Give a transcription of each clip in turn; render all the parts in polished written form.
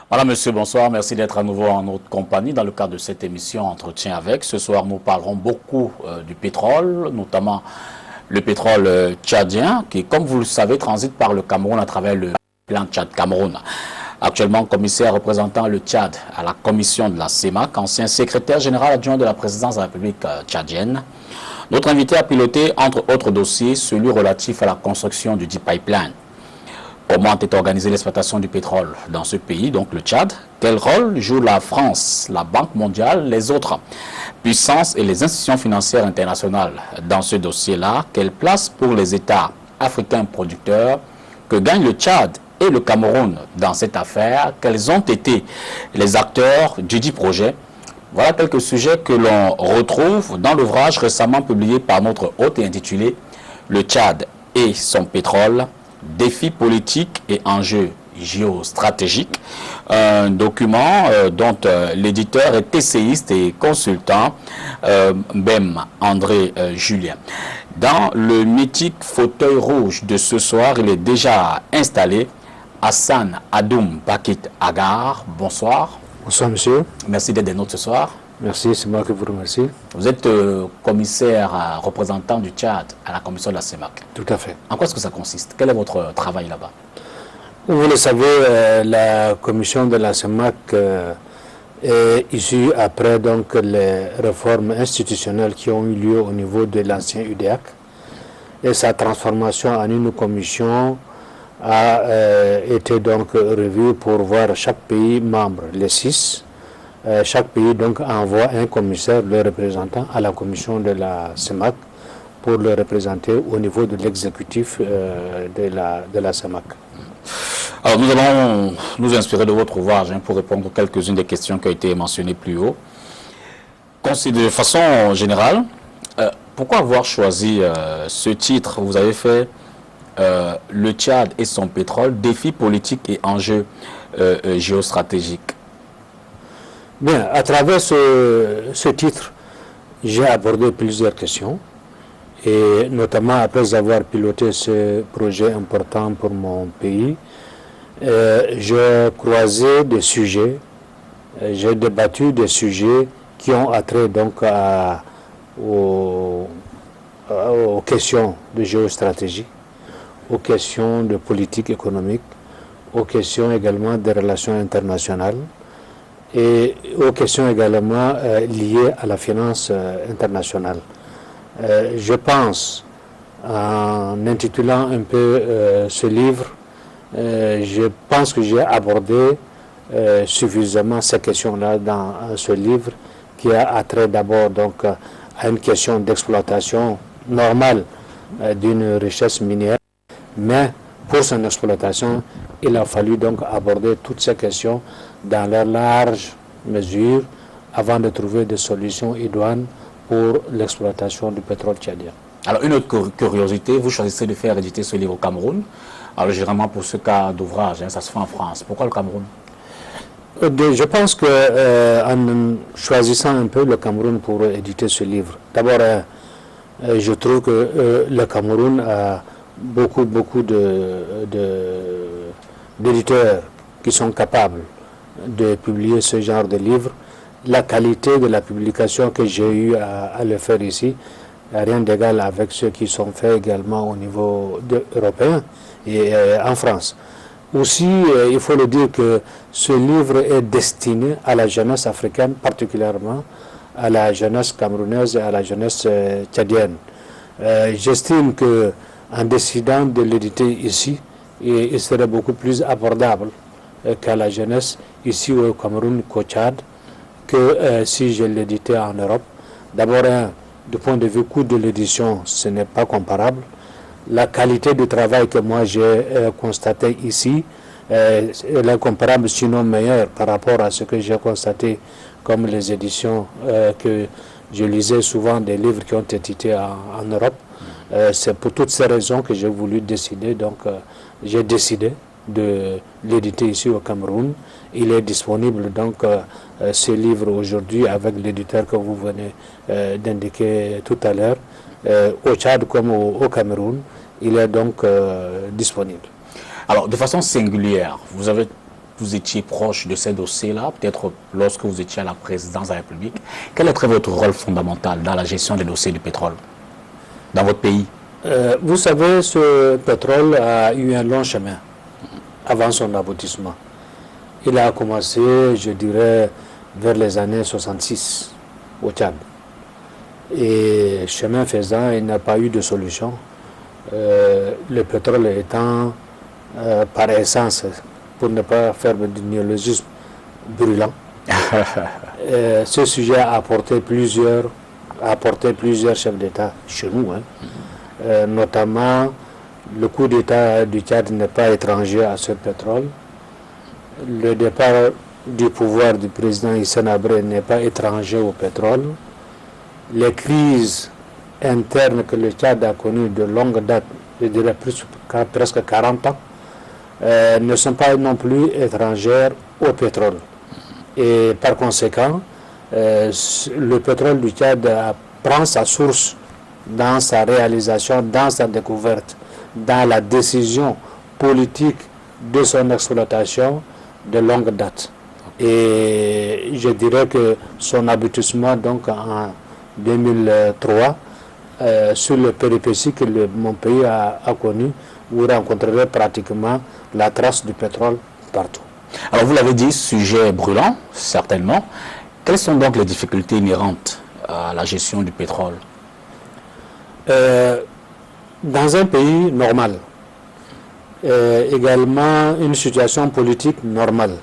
Voilà, monsieur, bonsoir. Merci d'être à nouveau en notre compagnie dans le cadre de cette émission Entretien avec. Ce soir, nous parlerons beaucoup du pétrole, notamment le pétrole tchadien, qui, comme vous le savez, transite par le Cameroun à travers le plan Tchad-Cameroun. Actuellement commissaire représentant le Tchad à la commission de la CEMAC, ancien secrétaire général adjoint de la présidence de la République tchadienne. Notre invité a piloté, entre autres dossiers, celui relatif à la construction du pipeline. Comment est organisée l'exploitation du pétrole dans ce pays, donc le Tchad? Quel rôle joue la France, la Banque mondiale, les autres puissances et les institutions financières internationales dans ce dossier-là? Quelle place pour les États africains producteurs? Que gagnent le Tchad et le Cameroun dans cette affaire? Quels ont été les acteurs du dit projet? Voilà quelques sujets que l'on retrouve dans l'ouvrage récemment publié par notre hôte et intitulé « Le Tchad et son pétrole ». Défis politiques et enjeux géostratégiques, un document dont l'éditeur est essayiste et consultant, Bem André Julien. Dans le mythique fauteuil rouge de ce soir, il est déjà installé Hassan Adoum Bakit Agar. Bonsoir. Bonsoir monsieur. Merci d'être des nôtres ce soir. Merci, c'est moi qui vous remercie. Vous êtes commissaire représentant du Tchad à la commission de la CEMAC. Tout à fait. En quoi est-ce que ça consiste? Quel est votre travail là-bas? Vous le savez, la commission de la CEMAC est issue après donc, les réformes institutionnelles qui ont eu lieu au niveau de l'ancien UDEAC. Et sa transformation en une commission a été donc revue pour voir chaque pays membre, les 6. Chaque pays donc envoie un commissaire, le représentant à la commission de la CEMAC pour le représenter au niveau de l'exécutif de la CEMAC. Alors nous allons nous inspirer de votre ouvrage pour répondre à quelques-unes des questions qui ont été mentionnées plus haut. De façon générale, pourquoi avoir choisi ce titre? Vous avez fait le Tchad et son pétrole, défis politiques et enjeux géostratégiques. Bien, à travers ce titre, j'ai abordé plusieurs questions et notamment après avoir piloté ce projet important pour mon pays, j'ai croisé des sujets, j'ai débattu des sujets qui ont attrait donc aux questions de géostratégie, aux questions de politique économique, aux questions également des relations internationales, et aux questions également liées à la finance internationale. Je pense, en intitulant un peu ce livre, je pense que j'ai abordé suffisamment ces questions-là dans ce livre qui a attrait d'abord donc à une question d'exploitation normale d'une richesse minière, mais pour son exploitation, il a fallu donc aborder toutes ces questions dans leur large mesure avant de trouver des solutions idoines pour l'exploitation du pétrole tchadien. Alors une autre curiosité, vous choisissez de faire éditer ce livre au Cameroun. Alors généralement pour ce cas d'ouvrage, ça se fait en France. Pourquoi le Cameroun? Je pense qu'en choisissant un peu le Cameroun pour éditer ce livre, d'abord je trouve que le Cameroun a beaucoup d'éditeurs qui sont capables de publier ce genre de livre. La qualité de la publication que j'ai eu à le faire ici n'a rien d'égal avec ceux qui sont faits également au niveau européen et en France. Aussi, il faut le dire que ce livre est destiné à la jeunesse africaine, particulièrement à la jeunesse camerounaise et à la jeunesse tchadienne. J'estime qu'en décidant de l'éditer ici, il serait beaucoup plus abordable qu'à la jeunesse ici au Cameroun qu'au Tchad, que si je l'éditais en Europe. D'abord, du point de vue coût de l'édition, ce n'est pas comparable. La qualité du travail que moi j'ai constaté ici, elle est comparable, sinon meilleure, par rapport à ce que j'ai constaté comme les éditions que je lisais souvent des livres qui ont été édités en Europe. C'est pour toutes ces raisons que j'ai voulu décider. Donc, j'ai décidé de l'éditer ici au Cameroun. Il est disponible, donc, ce livre aujourd'hui avec l'éditeur que vous venez d'indiquer tout à l'heure, au Tchad comme au Cameroun. Il est donc disponible. Alors, de façon singulière, vous étiez proche de ces dossiers-là, peut-être lorsque vous étiez à la présidence de la République. Quel était votre rôle fondamental dans la gestion des dossiers du pétrole dans votre pays? Vous savez, ce pétrole a eu un long chemin avant son aboutissement. Il a commencé, je dirais, vers les années 66 au Tchad. Et chemin faisant, il n'a pas eu de solution. Le pétrole étant par essence, pour ne pas faire du néologisme, brûlant. Ce sujet a apporté plusieurs chefs d'État chez nous, notamment le coup d'État du Tchad n'est pas étranger à ce pétrole. Le départ du pouvoir du président Hissène Habré n'est pas étranger au pétrole. Les crises internes que le Tchad a connues de longue date, je dirais presque 40 ans, ne sont pas non plus étrangères au pétrole. Et par conséquent, le pétrole du Tchad prend sa source dans sa réalisation, dans sa découverte, dans la décision politique de son exploitation de longue date. Et je dirais que son aboutissement donc en 2003, sur le péripéties que mon pays a connu, vous rencontrerez pratiquement la trace du pétrole partout. Alors vous l'avez dit, sujet brûlant, certainement. Quelles sont donc les difficultés inhérentes à la gestion du pétrole? Dans un pays normal, également une situation politique normale,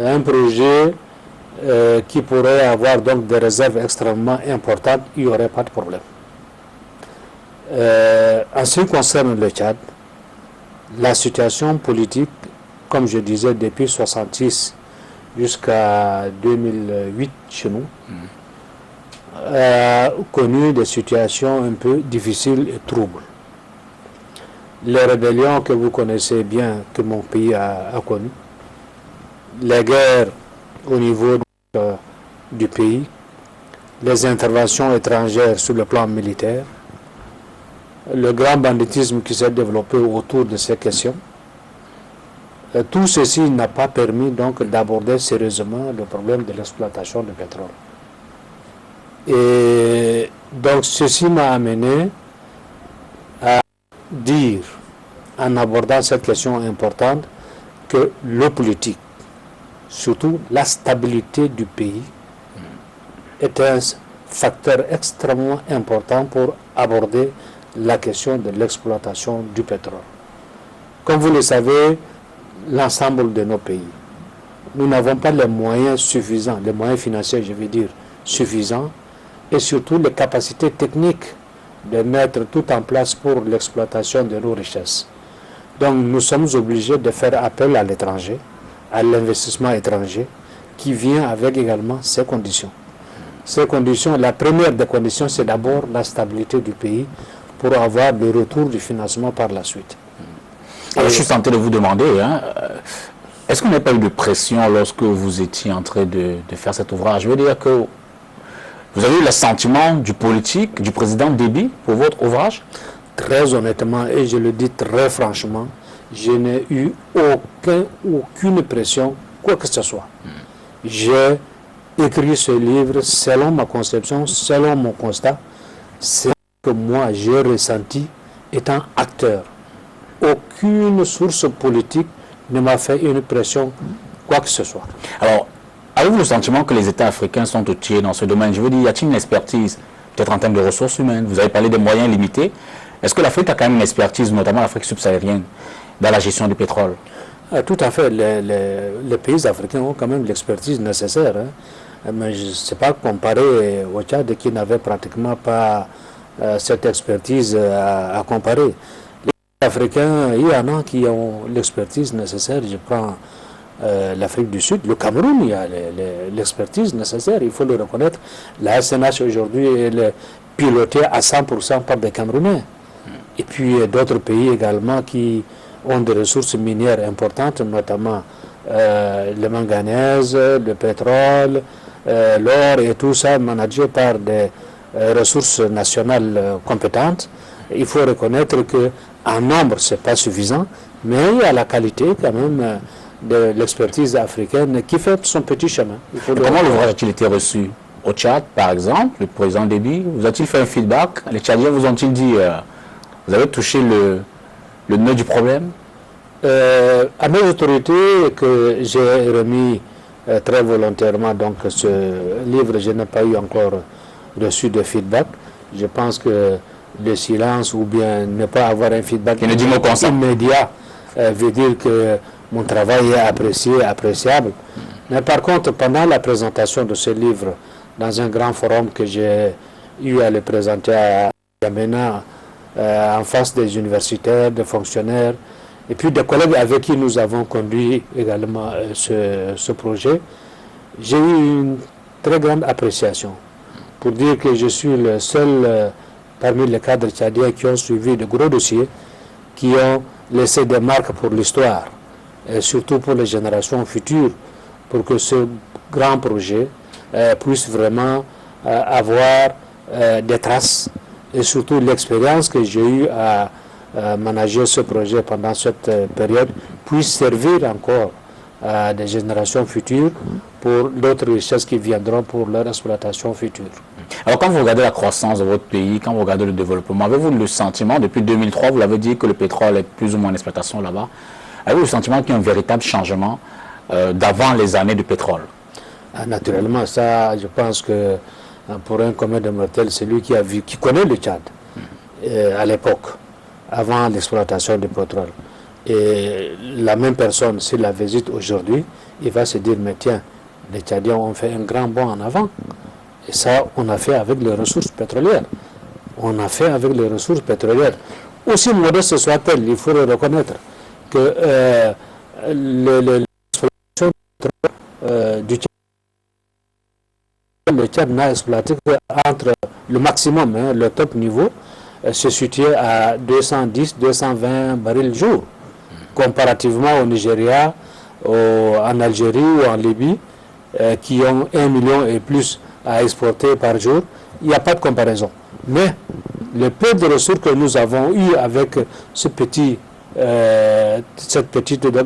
un projet qui pourrait avoir donc des réserves extrêmement importantes, il n'y aurait pas de problème. En ce qui concerne le Tchad, la situation politique, comme je disais, depuis 1966 jusqu'à 2008 chez nous, a connu des situations un peu difficiles et troubles. Les rébellions que vous connaissez bien, que mon pays a connues, les guerres au niveau du pays, les interventions étrangères sur le plan militaire, le grand banditisme qui s'est développé autour de ces questions. Tout ceci n'a pas permis donc d'aborder sérieusement le problème de l'exploitation du pétrole. Et donc ceci m'a amené à dire, en abordant cette question importante, que le politique, surtout la stabilité du pays, est un facteur extrêmement important pour aborder la question de l'exploitation du pétrole. Comme vous le savez, l'ensemble de nos pays, nous n'avons pas les moyens suffisants, les moyens financiers, je veux dire, suffisants, et surtout les capacités techniques de mettre tout en place pour l'exploitation de nos richesses. Donc nous sommes obligés de faire appel à l'étranger, à l'investissement étranger, qui vient avec également ces conditions. Ces conditions, la première des conditions, c'est d'abord la stabilité du pays pour avoir le retour du financement par la suite. Alors, je suis tenté de vous demander, est-ce qu'on n'a pas eu de pression lorsque vous étiez en train de faire cet ouvrage? Je veux dire que vous avez eu le sentiment du politique, du président Déby pour votre ouvrage? Très honnêtement, et je le dis très franchement, je n'ai eu aucune pression, quoi que ce soit. J'ai écrit ce livre selon ma conception, selon mon constat, c'est que moi j'ai ressenti étant acteur. Aucune source politique ne m'a fait une pression, quoi que ce soit. Alors, avez-vous le sentiment que les États africains sont outillés dans ce domaine? Je veux dire, y a-t-il une expertise, peut-être en termes de ressources humaines? Vous avez parlé des moyens limités. Est-ce que l'Afrique a quand même une expertise, notamment l'Afrique subsaharienne, dans la gestion du pétrole? Tout à fait. Les pays africains ont quand même l'expertise nécessaire. Mais je ne sais pas comparer au Tchad qui n'avait pratiquement pas cette expertise à comparer. Les Africains, il y en a qui ont l'expertise nécessaire. Je prends l'Afrique du Sud, le Cameroun, il y a l'expertise nécessaire, il faut le reconnaître. La SNH aujourd'hui est piloté à 100% par des Camerounais. Et puis d'autres pays également qui ont des ressources minières importantes, notamment le manganèse, le pétrole, l'or et tout ça managé par des ressources nationales compétentes. Il faut reconnaître qu'en nombre, ce n'est pas suffisant, mais il y a la qualité quand même de l'expertise africaine qui fait son petit chemin. Comment l'ouvrage a-t-il été reçu au Tchad, par exemple? Le président Déby vous a-t-il fait un feedback? Les Tchadiens vous ont-ils dit vous avez touché le nœud du problème? À mes autorités que j'ai remis très volontairement donc ce livre, je n'ai pas eu encore reçu de feedback. Je pense que le silence ou bien ne pas avoir un feedback immédiat veut dire que mon travail est apprécié, appréciable. Mais par contre, pendant la présentation de ce livre dans un grand forum que j'ai eu à le présenter à Yamena, en face des universitaires, des fonctionnaires, et puis des collègues avec qui nous avons conduit également ce projet, j'ai eu une très grande appréciation pour dire que je suis le seul parmi les cadres tchadiens qui ont suivi de gros dossiers, qui ont laissé des marques pour l'histoire, et surtout pour les générations futures, pour que ce grand projet puisse vraiment avoir des traces, et surtout l'expérience que j'ai eue à manager ce projet pendant cette période puisse servir encore à des générations futures pour d'autres richesses qui viendront pour leur exploitation future. Alors quand vous regardez la croissance de votre pays, quand vous regardez le développement, avez-vous le sentiment, depuis 2003, vous l'avez dit que le pétrole est plus ou moins en exploitation là-bas, avez-vous le sentiment qu'il y a un véritable changement d'avant les années du pétrole? Naturellement, ça, je pense que pour un commun de mortels, c'est lui qui connaît le Tchad à l'époque, avant l'exploitation du pétrole. Et la même personne, s'il la visite aujourd'hui, il va se dire, mais tiens, les Tchadiens ont fait un grand bond en avant. Et ça, on a fait avec les ressources pétrolières. On a fait avec les ressources pétrolières. Aussi modeste soit-elle, il faut le reconnaître, que l'exploitation du Tchad, le Tchad n'a exploité qu'entre le maximum, le top niveau, se situait à 210-220 barils jour, comparativement au Nigeria, en Algérie ou en Libye, qui ont 1 million et plus à exporter par jour. Il n'y a pas de comparaison. Mais le peu de ressources que nous avons eu avec cette petite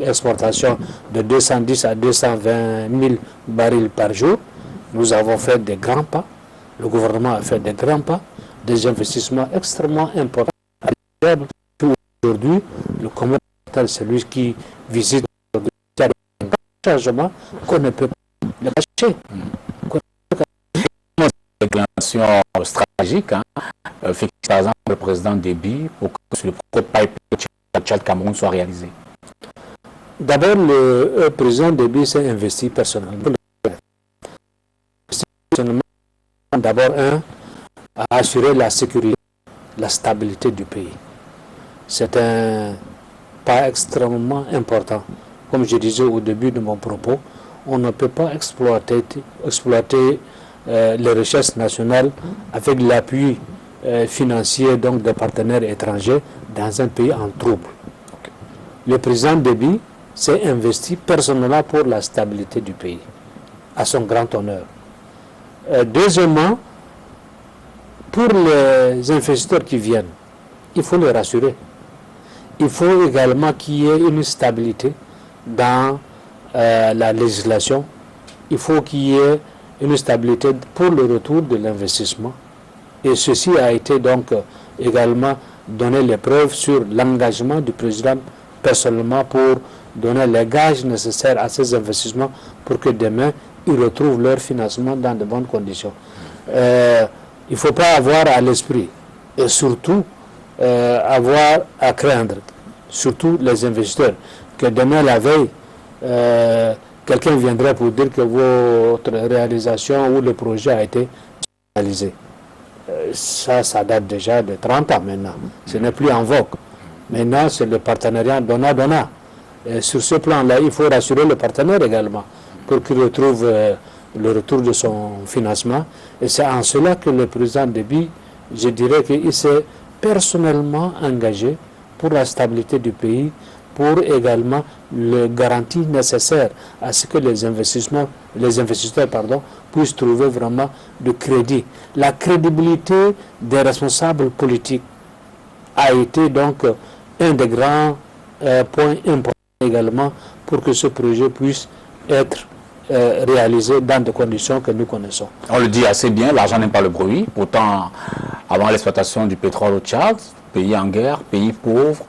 exportation de 210 à 220 000 barils par jour, nous avons fait des grands pas. Le gouvernement a fait des grands pas, des investissements extrêmement importants. Aujourd'hui, le commerce, c'est celui qui visite aujourd'hui un grand changement qu'on ne peut pas le cacher. Une déclaration stratégique, fait par exemple le président Déby pour que le projet pipeline Tchad-Cameroun soit réalisé. D'abord, le président Déby s'est investi personnellement. D'abord, à assurer la sécurité, la stabilité du pays. C'est un pas extrêmement important. Comme je disais au début de mon propos, on ne peut pas exploiter les richesses nationales avec l'appui financier donc des partenaires étrangers dans un pays en trouble. Le président Déby s'est investi personnellement pour la stabilité du pays, à son grand honneur. Deuxièmement, pour les investisseurs qui viennent, il faut les rassurer. Il faut également qu'il y ait une stabilité dans la législation. Il faut qu'il y ait une stabilité pour le retour de l'investissement. Et ceci a été donc également donné les preuves sur l'engagement du président personnellement pour donner les gages nécessaires à ces investissements pour que demain, ils retrouvent leur financement dans de bonnes conditions. Il ne faut pas avoir à l'esprit et surtout avoir à craindre, surtout les investisseurs, que demain la veille, quelqu'un viendrait pour dire que votre réalisation ou le projet a été réalisé. Ça date déjà de 30 ans maintenant. Ce n'est plus en vogue. Maintenant, c'est le partenariat donnant-donnant. Sur ce plan-là, il faut rassurer le partenaire également pour qu'il retrouve le retour de son financement. Et c'est en cela que le président Déby je dirais qu'il s'est personnellement engagé pour la stabilité du pays, pour également le garantie nécessaire à ce que les investisseurs puissent trouver vraiment du crédit. La crédibilité des responsables politiques a été donc un des grands points importants également pour que ce projet puisse être réalisé dans des conditions que nous connaissons. On le dit assez bien, l'argent n'aime pas le bruit. Pourtant, avant l'exploitation du pétrole au Tchad, pays en guerre, pays pauvre,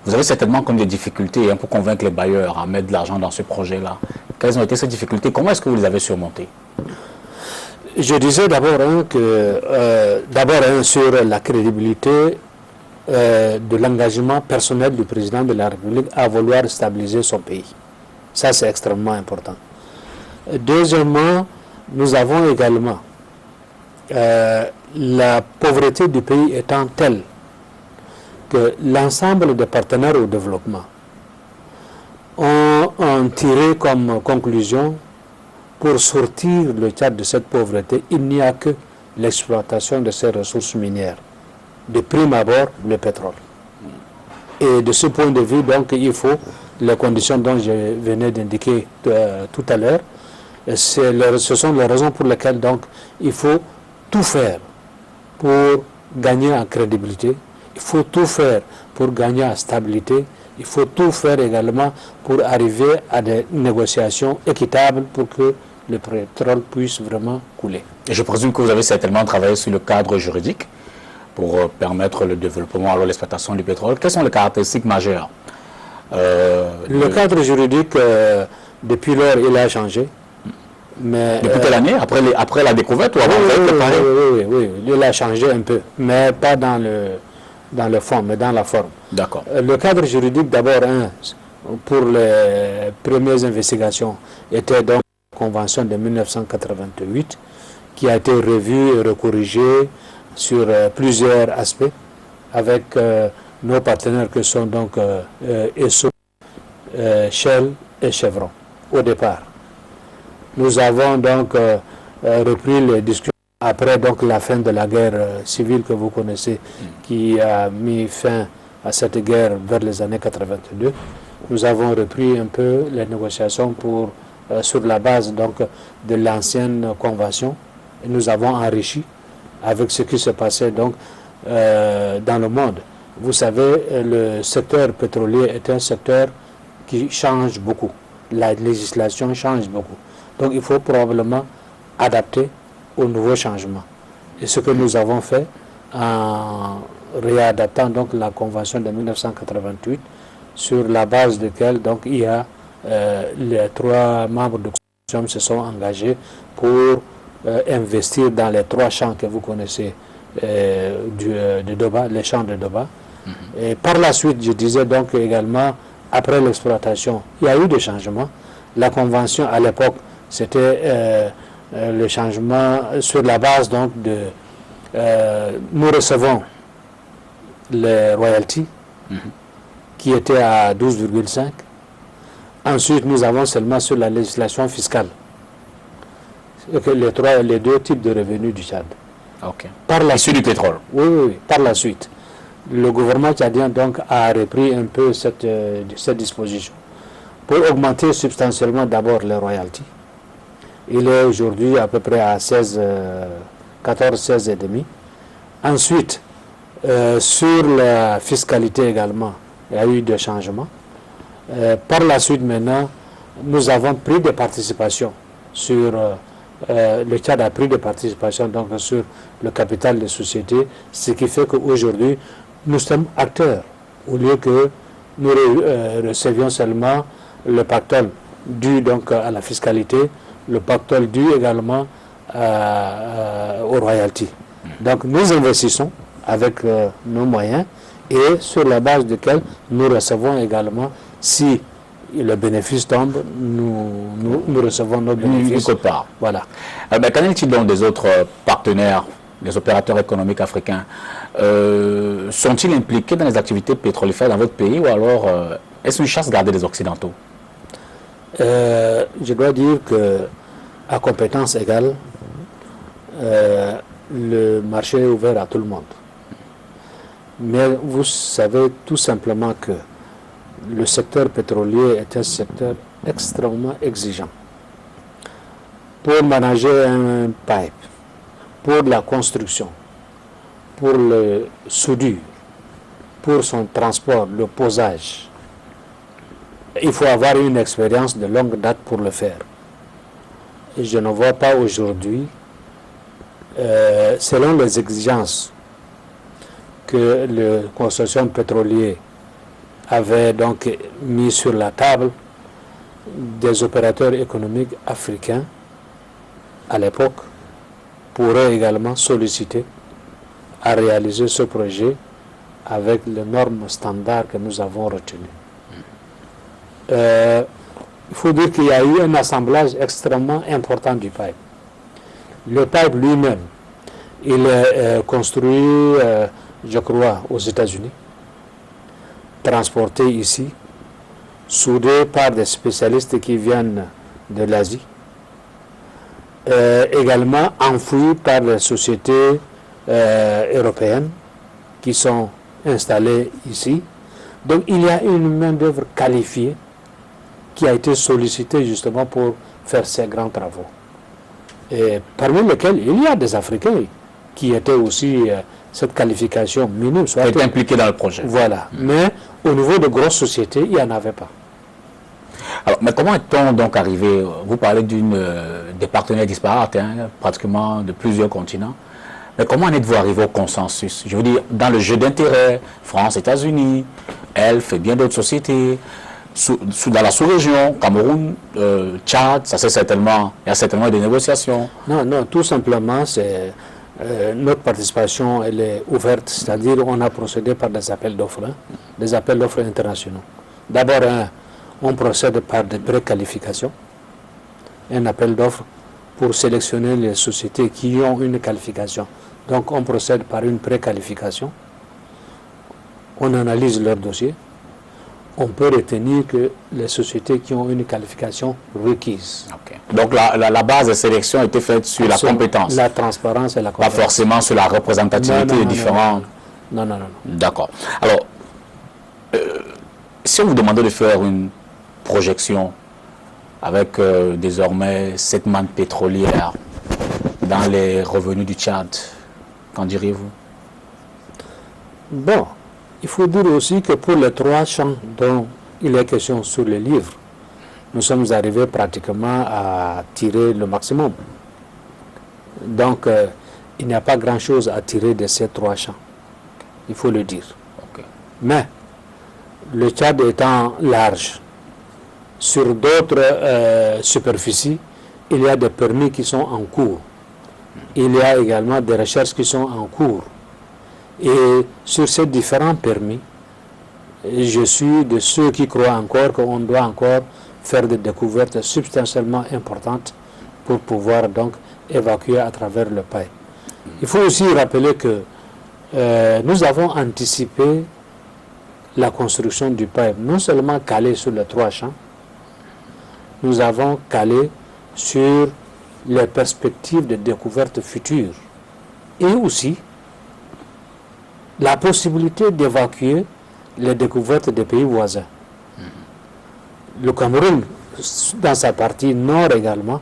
vous avez certainement comme des difficultés pour convaincre les bailleurs à mettre de l'argent dans ce projet-là. Quelles ont été ces difficultés? Comment est-ce que vous les avez surmontées? Je disais d'abord sur la crédibilité de l'engagement personnel du président de la République à vouloir stabiliser son pays. Ça, c'est extrêmement important. Deuxièmement, nous avons également la pauvreté du pays étant telle que l'ensemble des partenaires au développement ont tiré comme conclusion pour sortir le Tchad de cette pauvreté, il n'y a que l'exploitation de ces ressources minières. De prime abord, le pétrole. Et de ce point de vue, donc, il faut les conditions dont je venais d'indiquer tout à l'heure. Ce sont les raisons pour lesquelles donc, il faut tout faire pour gagner en crédibilité. Il faut tout faire pour gagner en stabilité. Il faut tout faire également pour arriver à des négociations équitables pour que le pétrole puisse vraiment couler. Et je présume que vous avez certainement travaillé sur le cadre juridique pour permettre le développement, alors l'exploitation du pétrole. Quelles sont les caractéristiques majeures Le cadre juridique, depuis lors, il a changé. Mais, depuis quelle année? Après la découverte ou avant? Oui, il a changé un peu, mais pas dans le fond, mais dans la forme. D'accord. Le cadre juridique, d'abord, pour les premières investigations, était donc la Convention de 1988, qui a été revue et recorrigée sur plusieurs aspects, avec nos partenaires que sont donc ESSO, Shell et Chevron, au départ. Nous avons donc repris les discussions après donc la fin de la guerre civile que vous connaissez, qui a mis fin à cette guerre vers les années 82. Nous avons repris un peu les négociations sur la base donc de l'ancienne convention. Et nous avons enrichi avec ce qui se passait donc dans le monde. Vous savez, le secteur pétrolier est un secteur qui change beaucoup. La législation change beaucoup. Donc il faut probablement adapter aux nouveaux changements. Et ce que nous avons fait en réadaptant donc la convention de 1988, sur la base de laquelle donc il y a les 3 membres de la convention se sont engagés pour investir dans les 3 champs que vous connaissez de Doba, les champs de Doba. Et par la suite, je disais donc également, après l'exploitation, il y a eu des changements. La convention à l'époque, c'était le changement sur la base donc de nous recevons les royalties qui étaient à 12,5. Ensuite, nous avons seulement sur la législation fiscale les 2 types de revenus du Tchad. Okay. Par la suite du pétrole. Oui, par la suite. Le gouvernement tchadien donc a repris un peu cette disposition pour augmenter substantiellement d'abord les royalties. Il est aujourd'hui à peu près à 14, 16 et demi. Ensuite, sur la fiscalité également, il y a eu des changements. Par la suite maintenant, nous avons pris des participations sur le Tchad a pris des participations donc sur le capital des sociétés, ce qui fait qu'aujourd'hui nous sommes acteurs au lieu que nous recevions seulement le pactole dû donc à la fiscalité, le pactole dû également aux royalties. Donc nous investissons avec nos moyens et sur la base desquels nous recevons également, si le bénéfice tombe, nous recevons nos bénéfices. Voilà. Mais qu'en est-il donc des autres partenaires, les opérateurs économiques africains? Sont-ils impliqués dans les activités pétrolifères dans votre pays ou alors est-ce une chasse gardée des Occidentaux? Je dois dire que à compétence égale, le marché est ouvert à tout le monde. Mais vous savez tout simplement que le secteur pétrolier est un secteur extrêmement exigeant. Pour manager un pipe, pour la construction, pour le soudure, pour son transport, le posage, il faut avoir une expérience de longue date pour le faire. Et je ne vois pas aujourd'hui, selon les exigences que le consortium pétrolier avait donc mis sur la table, des opérateurs économiques africains à l'époque pourraient également solliciter à réaliser ce projet avec les normes standards que nous avons retenues. Il faut dire qu'il y a eu un assemblage extrêmement important du pipe. Le pipe lui-même, il est construit, je crois, aux États-Unis, transporté ici, soudé par des spécialistes qui viennent de l'Asie, également enfoui par les sociétés européennes qui sont installées ici. Donc il y a une main-d'œuvre qualifiée qui a été sollicitée justement pour faire ces grands travaux. Et parmi lesquels il y a des Africains qui étaient aussi cette qualification minime. Qui étaient impliqués dans le projet. Voilà. Mais au niveau de grosses sociétés, il n'y en avait pas. Alors, mais comment est-on donc arrivé, vous parlez des partenaires disparates, hein, pratiquement de plusieurs continents, mais comment en êtes-vous arrivé au consensus? Je veux dire, dans le jeu d'intérêt, France, États-Unis, Elf et bien d'autres sociétés, dans la sous-région, Cameroun, Tchad, il y a certainement des négociations. Non, non, tout simplement, c'est notre participation, elle est ouverte, c'est-à-dire on a procédé par des appels d'offres, des appels d'offres internationaux. D'abord, on procède par des préqualifications, un appel d'offres pour sélectionner les sociétés qui ont une qualification. Donc on procède par une préqualification, on analyse leur dossier, on peut retenir que les sociétés qui ont une qualification requise. Okay. Donc la base de sélection a été faite sur la compétence. La transparence et la compétence. Pas forcément sur la représentativité des différents... Non, non, non. D'accord. Alors, si on vous demandait de faire une projection avec désormais cette manne pétrolière dans les revenus du Tchad, qu'en diriez-vous? Bon, il faut dire aussi que pour les 3 champs dont il est question sur le livre, nous sommes arrivés pratiquement à tirer le maximum. Donc, il n'y a pas grand-chose à tirer de ces 3 champs, il faut le dire. Okay. Mais, le Tchad étant large, sur d'autres superficies, il y a des permis qui sont en cours. Il y a également des recherches qui sont en cours. Et sur ces différents permis, je suis de ceux qui croient encore qu'on doit encore faire des découvertes substantiellement importantes pour pouvoir donc évacuer à travers le pipe. Il faut aussi rappeler que nous avons anticipé la construction du pipe, non seulement calé sur les 3 champs, nous avons calé sur les perspectives de découverte futures et aussi la possibilité d'évacuer les découvertes des pays voisins. Le Cameroun, dans sa partie nord également,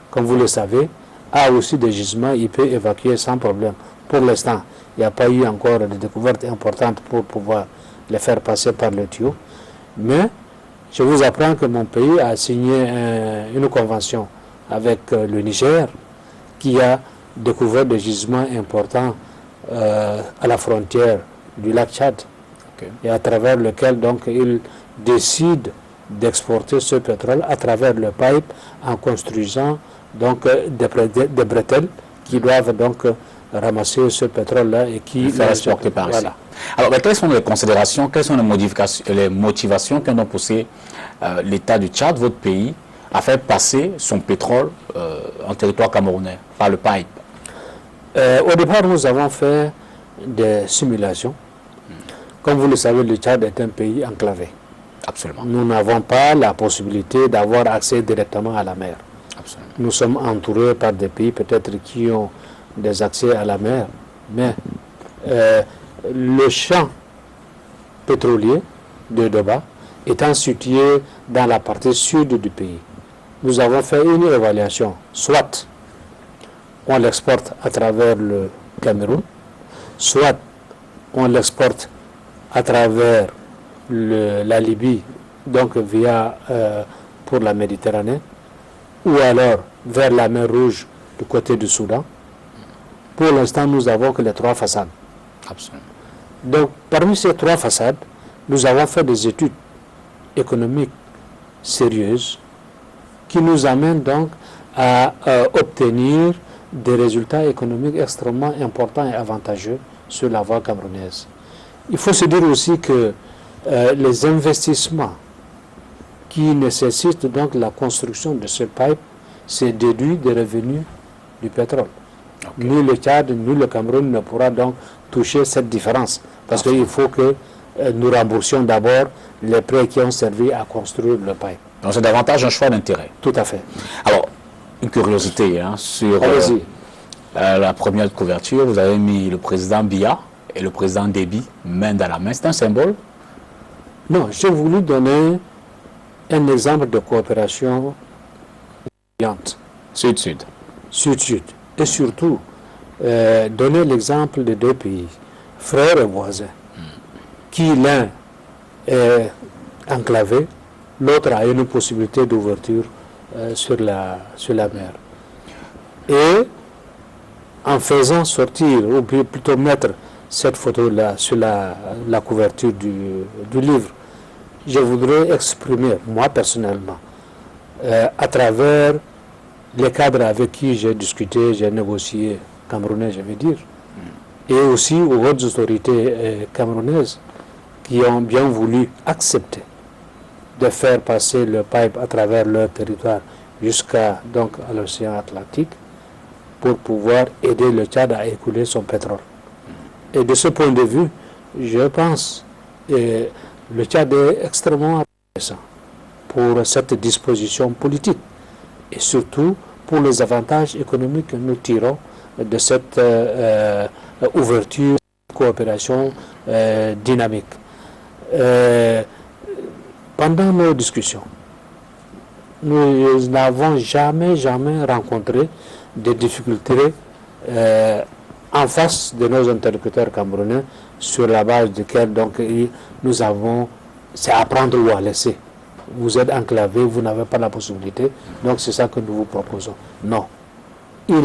comme vous le savez, a aussi des gisements, il peut évacuer sans problème. Pour l'instant, il n'y a pas eu encore de découvertes importantes pour pouvoir les faire passer par le tuyau. Mais je vous apprends que mon pays a signé une convention avec le Niger qui a découvert des gisements importants à la frontière du lac Tchad. Okay. Et à travers lequel donc il décide d'exporter ce pétrole à travers le pipe en construisant donc des bretelles qui doivent donc ramasser ce pétrole-là et qui faire exporter par ici. Voilà. Alors, quelles sont les considérations, quelles sont les motivations qui ont poussé l'État du Tchad, votre pays, à faire passer son pétrole en territoire camerounais par le pipe? Au départ, nous avons fait des simulations. Comme vous le savez, le Tchad est un pays enclavé. Absolument. Nous n'avons pas la possibilité d'avoir accès directement à la mer. Absolument. Nous sommes entourés par des pays peut-être qui ont des accès à la mer, mais le champ pétrolier de Doba étant situé dans la partie sud du pays, nous avons fait une évaluation, soit on l'exporte à travers le Cameroun, soit on l'exporte à travers la Libye, donc via pour la Méditerranée, ou alors vers la mer Rouge du côté du Soudan. Pour l'instant, nous n'avons que les 3 façades. Absolument. Donc, parmi ces 3 façades, nous avons fait des études économiques sérieuses qui nous amènent donc à obtenir des résultats économiques extrêmement importants et avantageux sur la voie camerounaise. Il faut se dire aussi que les investissements qui nécessitent donc la construction de ce pipe, c'est déduit des revenus du pétrole. Okay. Ni le Tchad, ni le Cameroun ne pourra donc toucher cette différence, parce qu'il faut que nous remboursions d'abord les prêts qui ont servi à construire le pipe. Donc c'est davantage un choix d'intérêt. Tout à fait. Alors, une curiosité sur la première couverture, vous avez mis le président Biya et le président Déby main dans la main. C'est un symbole? Non, j'ai voulu donner un exemple de coopération Sud-Sud. Sud-Sud. Et surtout, donner l'exemple de 2 pays, frères et voisins, qui l'un est enclavé, l'autre a une possibilité d'ouverture sur la mer. Et en faisant sortir, ou plutôt mettre cette photo-là sur la couverture du livre, je voudrais exprimer, moi personnellement, à travers les cadres avec qui j'ai discuté, j'ai négocié, camerounais je veux dire, et aussi aux autres autorités camerounaises qui ont bien voulu accepter de faire passer le pipe à travers leur territoire jusqu'à l'océan Atlantique pour pouvoir aider le Tchad à écouler son pétrole. Et de ce point de vue, je pense que le Tchad est extrêmement intéressant pour cette disposition politique et surtout pour les avantages économiques que nous tirons de cette ouverture, coopération dynamique. Pendant nos discussions, nous n'avons jamais rencontré de difficultés en face de nos interlocuteurs camerounais sur la base duquel donc nous avons, c'est à prendre ou à laisser. Vous êtes enclavé, vous n'avez pas la possibilité, donc c'est ça que nous vous proposons. Non.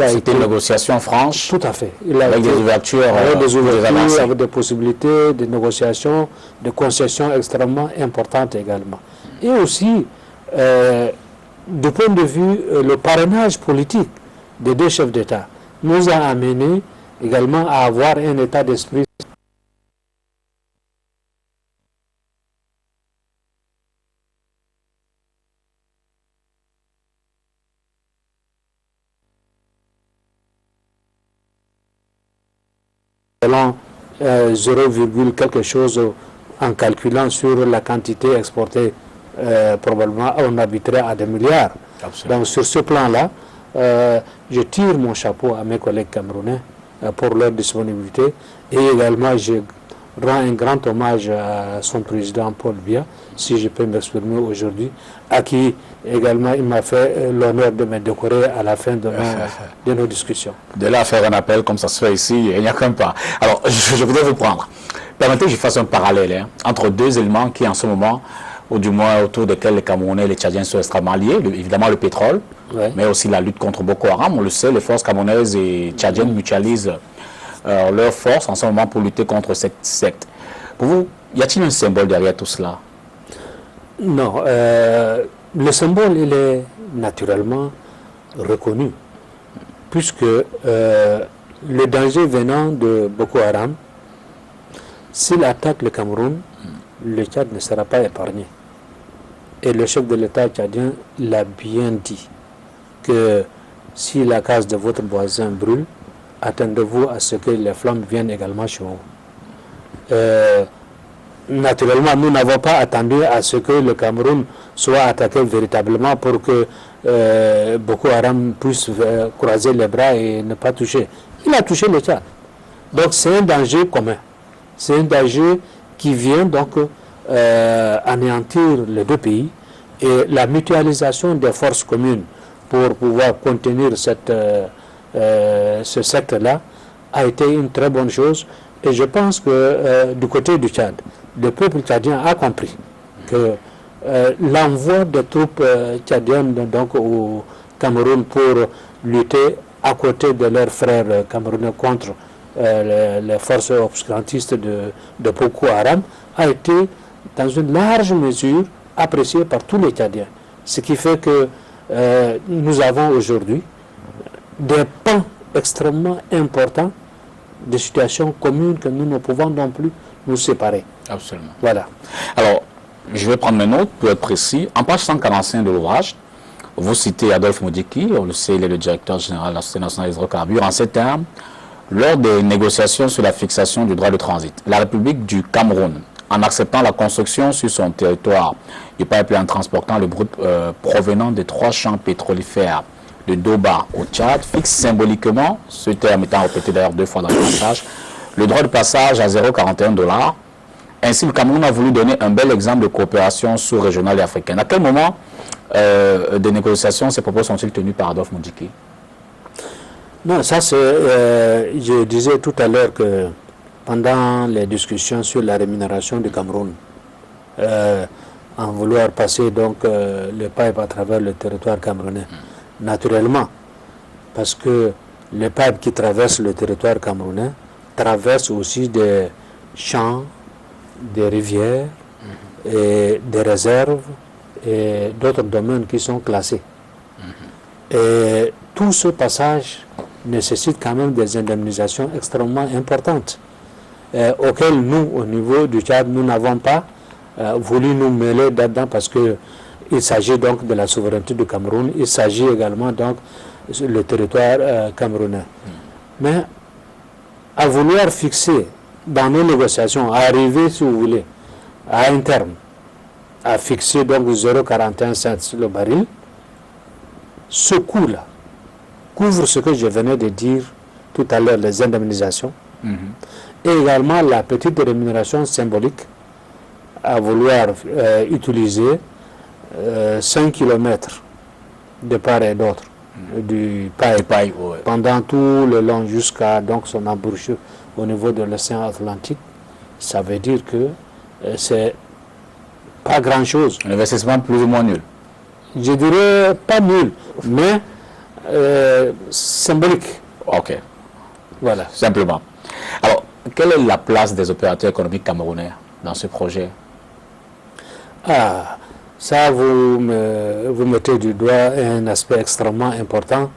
C'était une négociation franche. Tout à fait. Avec des ouvertures, avec des possibilités de négociations, de concessions extrêmement importantes également. Et aussi, du point de vue, le parrainage politique des 2 chefs d'État nous a amené également à avoir un état d'esprit selon 0, quelque chose en calculant sur la quantité exportée, probablement on habiterait à des milliards. Absolument. Donc sur ce plan-là, je tire mon chapeau à mes collègues camerounais pour leur disponibilité et également je rends un grand hommage à son président Paul Biya, si je peux m'exprimer aujourd'hui, à qui également il m'a fait l'honneur de me décorer à la fin de nos discussions. De là à faire un appel comme ça se fait ici, il n'y a qu'un pas. Alors, je voudrais vous prendre. Permettez que je fasse un parallèle entre 2 éléments qui en ce moment, ou du moins autour desquels les Camerounais et les Tchadiens sont extrêmement liés, évidemment le pétrole, mais aussi la lutte contre Boko Haram. On le sait, les forces camerounaises et tchadiennes mutualisent leurs forces en ce moment pour lutter contre cette secte. Pour vous, y a-t-il un symbole derrière tout cela? Non, le symbole, il est naturellement reconnu, puisque le danger venant de Boko Haram, s'il attaque le Cameroun, le Tchad ne sera pas épargné. Et le chef de l'État tchadien l'a bien dit, que si la case de votre voisin brûle, attendez-vous à ce que les flammes viennent également chez vous. Naturellement, nous n'avons pas attendu à ce que le Cameroun soit attaqué véritablement pour que Boko Haram puisse croiser les bras et ne pas toucher. Il a touché le Tchad. Donc c'est un danger commun. C'est un danger qui vient donc anéantir les deux pays, et la mutualisation des forces communes pour pouvoir contenir ce secteur-là a été une très bonne chose. Et je pense que du côté du Tchad, le peuple tchadien a compris que l'envoi de troupes tchadiennes donc, au Cameroun pour lutter à côté de leurs frères camerounais contre les forces obscurantistes de Boko Haram a été dans une large mesure apprécié par tous les Tchadiens. Ce qui fait que nous avons aujourd'hui des pans extrêmement importants de situations communes que nous ne pouvons non plus nous séparer. Absolument. Voilà. Alors, je vais prendre mes notes pour être précis. En page 145 de l'ouvrage, vous citez Adolphe Moudjiki, on le sait, il est le directeur général de la Société nationale des hydrocarbures. En ces termes, lors des négociations sur la fixation du droit de transit, la République du Cameroun, en acceptant la construction sur son territoire du pipeline transportant le brut provenant des 3 champs pétrolifères de Doba au Tchad, fixe symboliquement, ce terme étant répété d'ailleurs 2 fois dans le passage, le droit de passage à 0,41 $. Ainsi, le Cameroun a voulu donner un bel exemple de coopération sous-régionale et africaine. À quel moment des négociations ces propos sont-ils tenus par Adolphe Moudjiki? Non, ça c'est... je disais tout à l'heure que pendant les discussions sur la rémunération du Cameroun, en vouloir passer donc le pipe à travers le territoire camerounais, naturellement, parce que les pipes qui traversent le territoire camerounais traversent aussi des champs, des rivières, et des réserves et d'autres domaines qui sont classés. Et tout ce passage nécessite quand même des indemnisations extrêmement importantes, auxquelles nous, au niveau du Tchad, nous n'avons pas voulu nous mêler là-dedans, parce qu'il s'agit donc de la souveraineté du Cameroun, il s'agit également donc le territoire camerounais. Mais à vouloir fixer dans nos négociations, à arriver, si vous voulez, à un terme, à fixer donc 0,41 cents le baril, ce coût-là couvre ce que je venais de dire tout à l'heure, les indemnisations, et également la petite rémunération symbolique à vouloir utiliser 5 km de part et d'autre du pipe pendant tout le long jusqu'à donc son embouchure au niveau de l'océan Atlantique. Ça veut dire que c'est pas grand-chose. Un investissement plus ou moins nul. Je dirais pas nul, mais symbolique. Ok. Voilà. Simplement. Alors, quelle est la place des opérateurs économiques camerounais dans ce projet? Ah, ça, vous mettez du doigt un aspect extrêmement important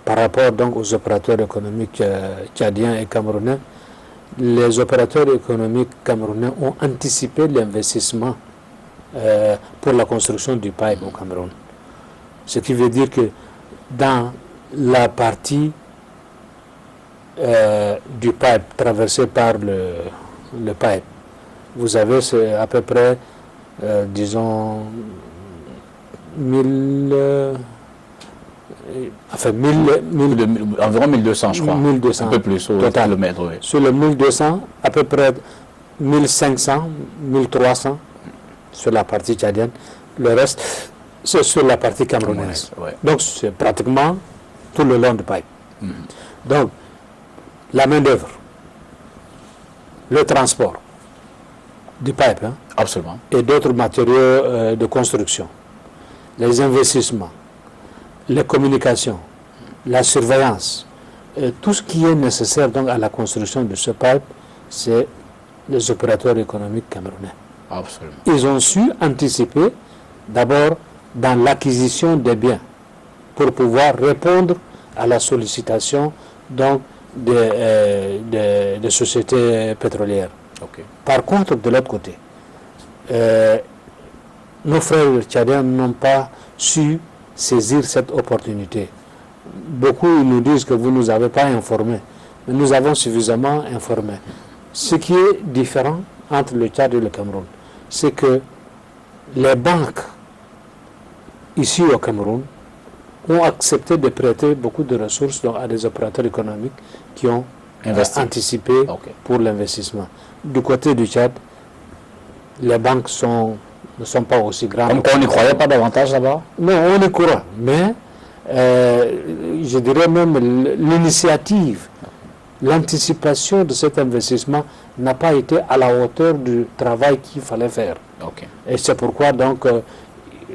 par rapport donc aux opérateurs économiques tchadiens et camerounais. Les opérateurs économiques camerounais ont anticipé l'investissement pour la construction du pipe au Cameroun. Ce qui veut dire que dans la partie du pipe traversée par le pipe, vous avez à peu près, disons, 1000... enfin, environ 1200, je crois. 1200. Un peu plus, au kilomètre, oui. Sur le 1200, à peu près 1500, 1300 sur la partie tchadienne. Le reste, c'est sur la partie camerounaise. Ouais. Donc, c'est pratiquement tout le long du pipe. Donc, la main-d'œuvre, le transport du pipe, Absolument. et d'autres matériaux de construction, les investissements, les communications, la surveillance, tout ce qui est nécessaire donc à la construction de ce pipe, c'est les opérateurs économiques camerounais. Absolument. Ils ont su anticiper d'abord dans l'acquisition des biens pour pouvoir répondre à la sollicitation donc des sociétés pétrolières. Okay. Par contre, de l'autre côté, nos frères tchadiens n'ont pas su saisir cette opportunité. Beaucoup nous disent que vous ne nous avez pas informés, mais nous avons suffisamment informé. Ce qui est différent entre le Tchad et le Cameroun, c'est que les banques ici au Cameroun ont accepté de prêter beaucoup de ressources à des opérateurs économiques qui ont anticipé pour l'investissement. Du côté du Tchad, les banques ne sont pas aussi grandes. Donc on n'y croyait pas davantage là-bas? Non, on y croit, mais je dirais même l'initiative, l'anticipation de cet investissement n'a pas été à la hauteur du travail qu'il fallait faire. Et c'est pourquoi donc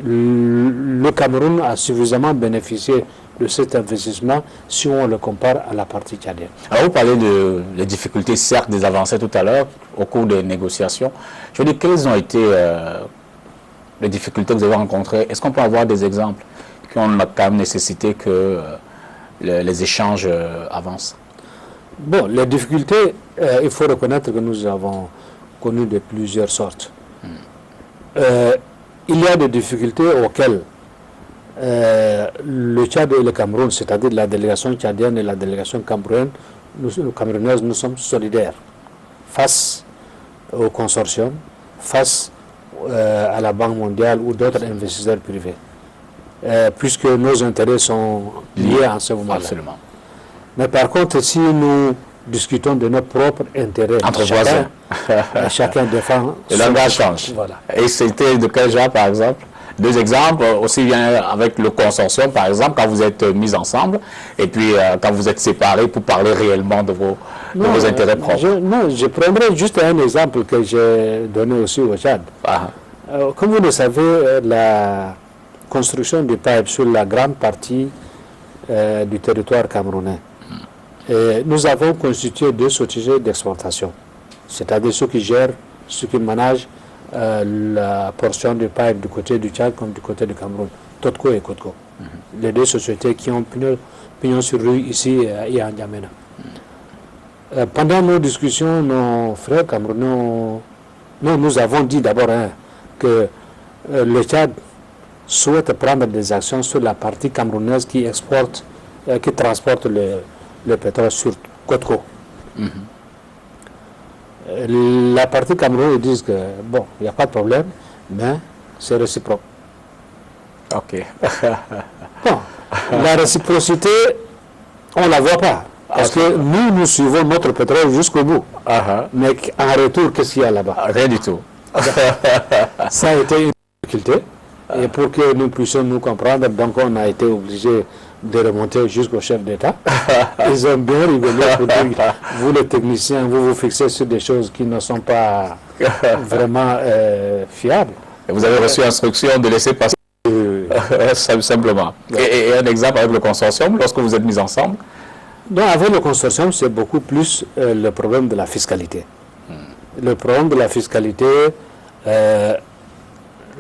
le Cameroun a suffisamment bénéficié de cet investissement si on le compare à la partie tchadienne. Alors vous parlez des difficultés, certes des avancées tout à l'heure au cours des négociations. Je veux dire, quelles ont été les difficultés que vous avez rencontrées? Est-ce qu'on peut avoir des exemples qui ont quand même nécessité que les échanges avancent? Bon, les difficultés, il faut reconnaître que nous avons connu de plusieurs sortes. Il y a des difficultés auxquelles le Tchad et le Cameroun, c'est-à-dire la délégation tchadienne et la délégation camerounaise, nous sommes solidaires face au consortium, face à la Banque mondiale ou d'autres investisseurs privés, puisque nos intérêts sont liés en ce moment-là. Absolument. Mais par contre, si nous discutons de nos propres intérêts, entre voisins, chacun défend. Le langage change. Voilà. Et c'était de quel genre, par exemple? Deux exemples, aussi bien avec le consortium, par exemple, quand vous êtes mis ensemble, et puis quand vous êtes séparés pour parler réellement de vos intérêts propres. Je prendrai juste un exemple que j'ai donné aussi au Tchad. Comme vous le savez, la construction du pipe sur la grande partie du territoire camerounais, nous avons constitué deux sociétés d'exportation, c'est-à-dire ceux qui gèrent, ceux qui managent la portion du pipe du côté du Tchad comme du côté du Cameroun, Totco et Kotko. Les deux sociétés qui ont pignon sur rue ici et à N'Djamena. Pendant nos discussions, nos frères camerounais, nous avons dit d'abord que le Tchad souhaite prendre des actions sur la partie camerounaise qui transporte le pétrole sur Kotko. La partie camerounaise disent que bon, il n'y a pas de problème, mais c'est réciproque. Ok. Bon, la réciprocité, on ne la voit pas. Parce que nous suivons notre pétrole jusqu'au bout. Mais en retour, qu'est-ce qu'il y a là-bas? Rien du tout. Ça a été une difficulté. Et pour que nous puissions nous comprendre, donc on a été obligé de remonter jusqu'au chef d'État. Ils ont bien rigolé pour dire, vous les techniciens, vous vous fixez sur des choses qui ne sont pas vraiment fiables. Et vous avez reçu instruction de laisser passer simplement. Et un exemple avec le consortium, lorsque vous êtes mis ensemble? Donc avec le consortium, c'est beaucoup plus le problème de la fiscalité. Le problème de la fiscalité,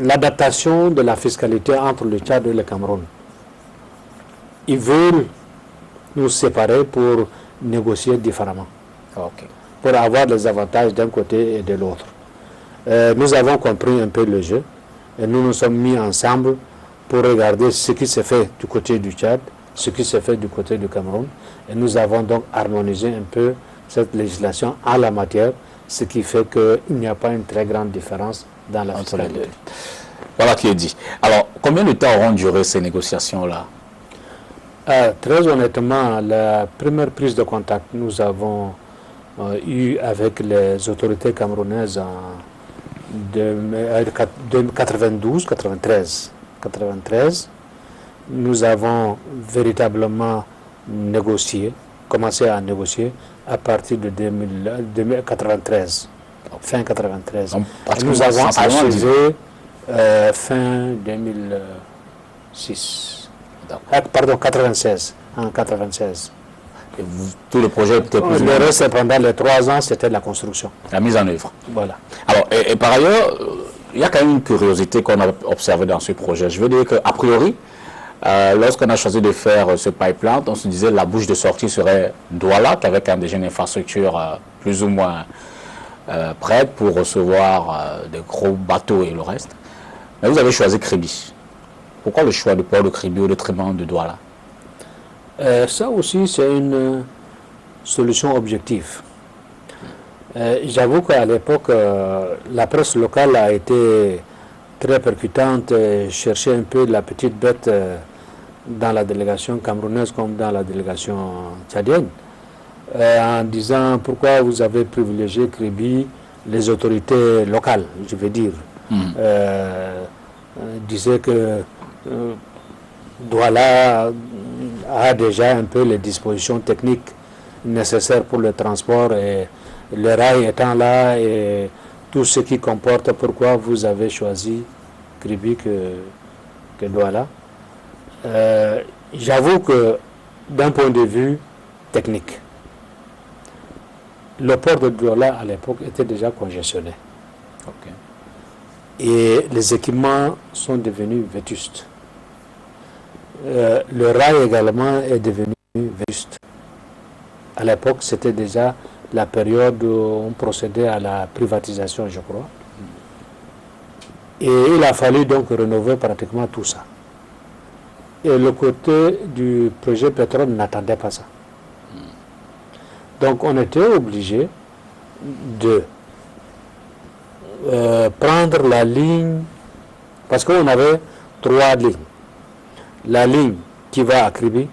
l'adaptation de la fiscalité entre le Tchad et le Cameroun. Ils veulent nous séparer pour négocier différemment, pour avoir les avantages d'un côté et de l'autre. Nous avons compris un peu le jeu et nous nous sommes mis ensemble pour regarder ce qui se fait du côté du Tchad, ce qui se fait du côté du Cameroun. Et nous avons donc harmonisé un peu cette législation en la matière, ce qui fait qu'il n'y a pas une très grande différence dans la fiscalité. Voilà qui est dit. Alors, combien de temps auront duré ces négociations-là? Très honnêtement, la première prise de contact, nous avons eu avec les autorités camerounaises en 93. Nous avons véritablement négocié, commencé à négocier à partir de 1993, fin 93. Nous avons achevé fin 2006. Pardon, 96. En 96. Et tout le projet était plus ou moins... Le reste, pendant les 3 ans, c'était la construction. La mise en œuvre. Voilà. Alors, et par ailleurs, il y a quand même une curiosité qu'on a observée dans ce projet. Je veux dire qu'a priori, lorsqu'on a choisi de faire ce pipeline, on se disait que la bouche de sortie serait Douala, avec déjà une infrastructure plus ou moins prête pour recevoir des gros bateaux et le reste. Mais vous avez choisi Kribi. Pourquoi le choix du port de Kribi au détriment de Douala? Ça aussi, c'est une solution objective. J'avoue qu'à l'époque, la presse locale a été très percutante, cherchait un peu la petite bête dans la délégation camerounaise comme dans la délégation tchadienne, en disant pourquoi vous avez privilégié Kribi, les autorités locales, je veux dire. Disait que Douala a déjà un peu les dispositions techniques nécessaires pour le transport et le rail étant là et tout ce qui comporte, pourquoi vous avez choisi Kribi que Douala. J'avoue que d'un point de vue technique, le port de Douala à l'époque était déjà congestionné. Okay. Et les équipements sont devenus vétustes. Le rail également est devenu vétuste. À l'époque, c'était déjà la période où on procédait à la privatisation, je crois. Et il a fallu donc rénover pratiquement tout ça. Et le côté du projet pétrole n'attendait pas ça. Donc on était obligé de prendre la ligne, parce qu'on avait 3 lignes. La ligne qui va à Kribi,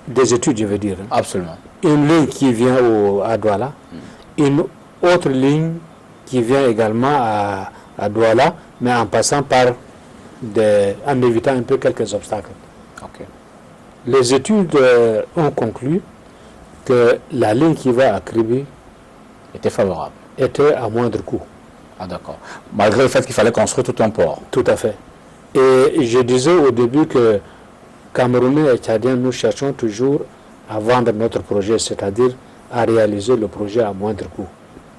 des études je veux dire. Absolument. Une ligne qui vient à Douala, une autre ligne qui vient également à Douala, mais en passant par en évitant un peu quelques obstacles. Okay. Les études ont conclu que la ligne qui va à Kribi était favorable. Était à moindre coût. Ah d'accord. Malgré le fait qu'il fallait construire tout un port. Tout à fait. Et je disais au début que Camerounais et Tchadiens, nous cherchons toujours à vendre notre projet, c'est-à-dire à réaliser le projet à moindre coût.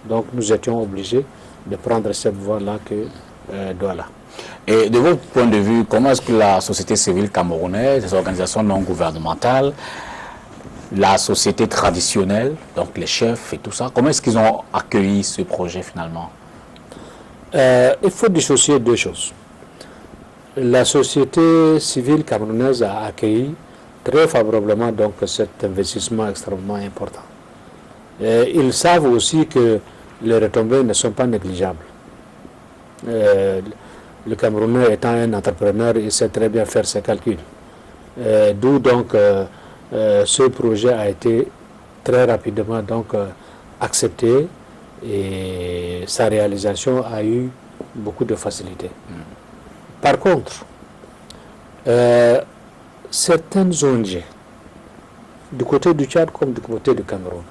Donc nous étions obligés de prendre cette voie-là que Douala. Et de votre point de vue, comment est-ce que la société civile camerounaise, les organisations non gouvernementales, la société traditionnelle, donc les chefs et tout ça, comment est-ce qu'ils ont accueilli ce projet finalement? Il faut dissocier 2 choses. La société civile camerounaise a accueilli très favorablement donc cet investissement extrêmement important. Ils savent aussi que les retombées ne sont pas négligeables. Le Camerounais étant un entrepreneur, il sait très bien faire ses calculs. D'où donc ce projet a été très rapidement donc accepté et sa réalisation a eu beaucoup de facilité. Par contre, certaines ONG, du côté du Tchad comme du côté du Cameroun,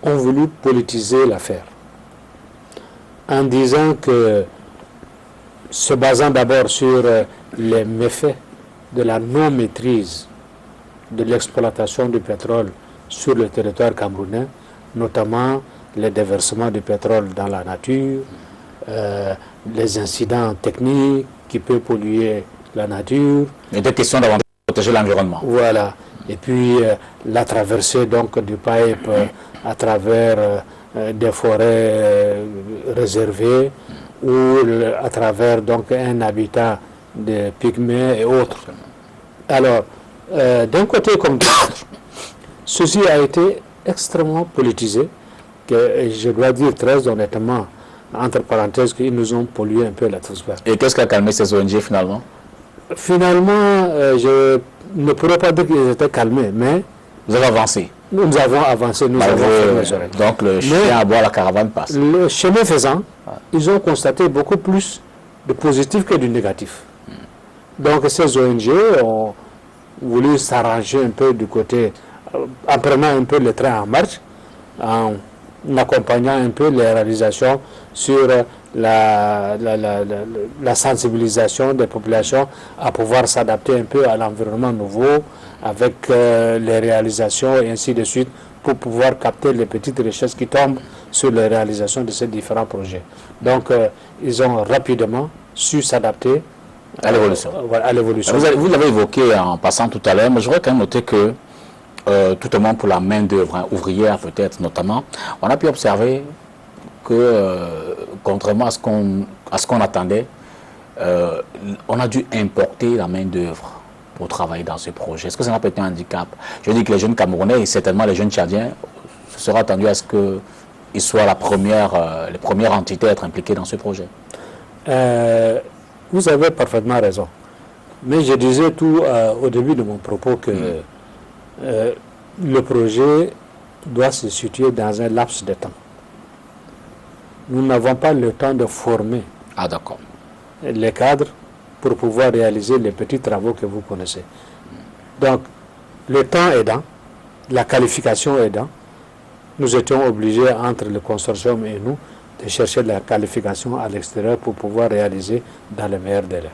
ont voulu politiser l'affaire en disant que, se basant d'abord sur les méfaits de la non-maîtrise de l'exploitation du pétrole sur le territoire camerounais, notamment les déversements du pétrole dans la nature, les incidents techniques qui peuvent polluer la nature. Il était question d'avant de protéger l'environnement. Voilà. Et puis la traversée donc du pipe à travers des forêts réservées ou à travers donc un habitat de pygmées et autres. Alors, d'un côté comme de l'autre, ceci a été extrêmement politisé, que je dois dire très honnêtement, entre parenthèses, qu'ils nous ont pollué un peu l'atmosphère. Et qu'est-ce qui a calmé ces ONG finalement? Finalement, je ne pourrais pas dire qu'ils étaient calmés, mais... Vous avez avancé? Nous avons avancé, nous avons fait les oreilles. Donc le chien à boire, la caravane passe. Le chemin faisant, ils ont constaté beaucoup plus de positif que du négatif. Donc ces ONG ont voulu s'arranger un peu du côté, en prenant un peu le train en marche, en accompagnant un peu les réalisations sur la sensibilisation des populations à pouvoir s'adapter un peu à l'environnement nouveau, avec les réalisations et ainsi de suite, pour pouvoir capter les petites richesses qui tombent sur les réalisations de ces différents projets. Donc ils ont rapidement su s'adapter à l'évolution. Vous l'avez évoqué en passant tout à l'heure, mais je voudrais quand même noter que tout au moins pour la main d'œuvre ouvrière peut-être notamment, on a pu observer que contrairement à ce qu'on attendait, on a dû importer la main d'œuvre pour travailler dans ce projet. Est-ce que ça n'a pas été un handicap? Je dis que les jeunes Camerounais et certainement les jeunes Tchadiens, ce sera attendu à ce qu'ils soient les premières entités à être impliquées dans ce projet. Vous avez parfaitement raison. Mais je disais tout au début de mon propos que le projet doit se situer dans un laps de temps. Nous n'avons pas le temps de former les cadres pour pouvoir réaliser les petits travaux que vous connaissez. Donc, le temps aidant, la qualification aidant, nous étions obligés, entre le consortium et nous, de chercher la qualification à l'extérieur pour pouvoir réaliser dans les meilleurs délais.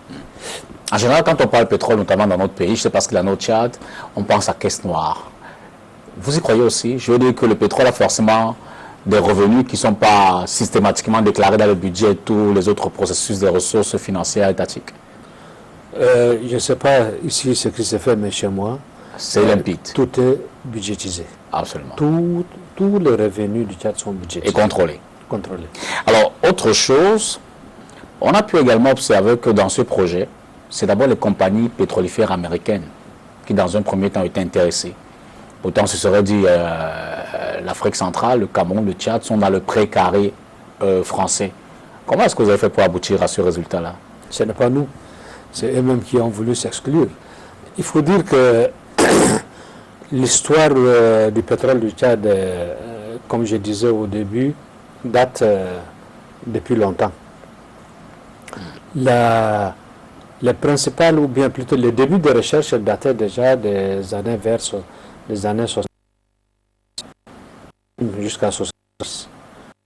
En général, quand on parle pétrole, notamment dans notre pays, je sais parce qu'il y a notre Tchad, on pense à caisse noire. Vous y croyez aussi? Je veux dire que le pétrole a forcément des revenus qui ne sont pas systématiquement déclarés dans le budget et tous les autres processus des ressources financières étatiques. Je ne sais pas ici ce qui se fait, mais chez moi, c'est limpide. Tout est budgétisé. Absolument. Tous les revenus du Tchad sont budgétisés. Et contrôlés. Contrôlés. Alors, autre chose, on a pu également observer que dans ce projet, c'est d'abord les compagnies pétrolifères américaines qui, dans un premier temps, étaient intéressées. Autant ce serait dit l'Afrique centrale, le Cameroun, le Tchad sont dans le précaré français. Comment est-ce que vous avez fait pour aboutir à ce résultat-là? Ce n'est pas nous. C'est eux-mêmes qui ont voulu s'exclure. Il faut dire que l'histoire du pétrole du Tchad, comme je disais au début, date depuis longtemps. Le principal, ou bien plutôt le début de recherche datait déjà des années vers les années 60 jusqu'à 70.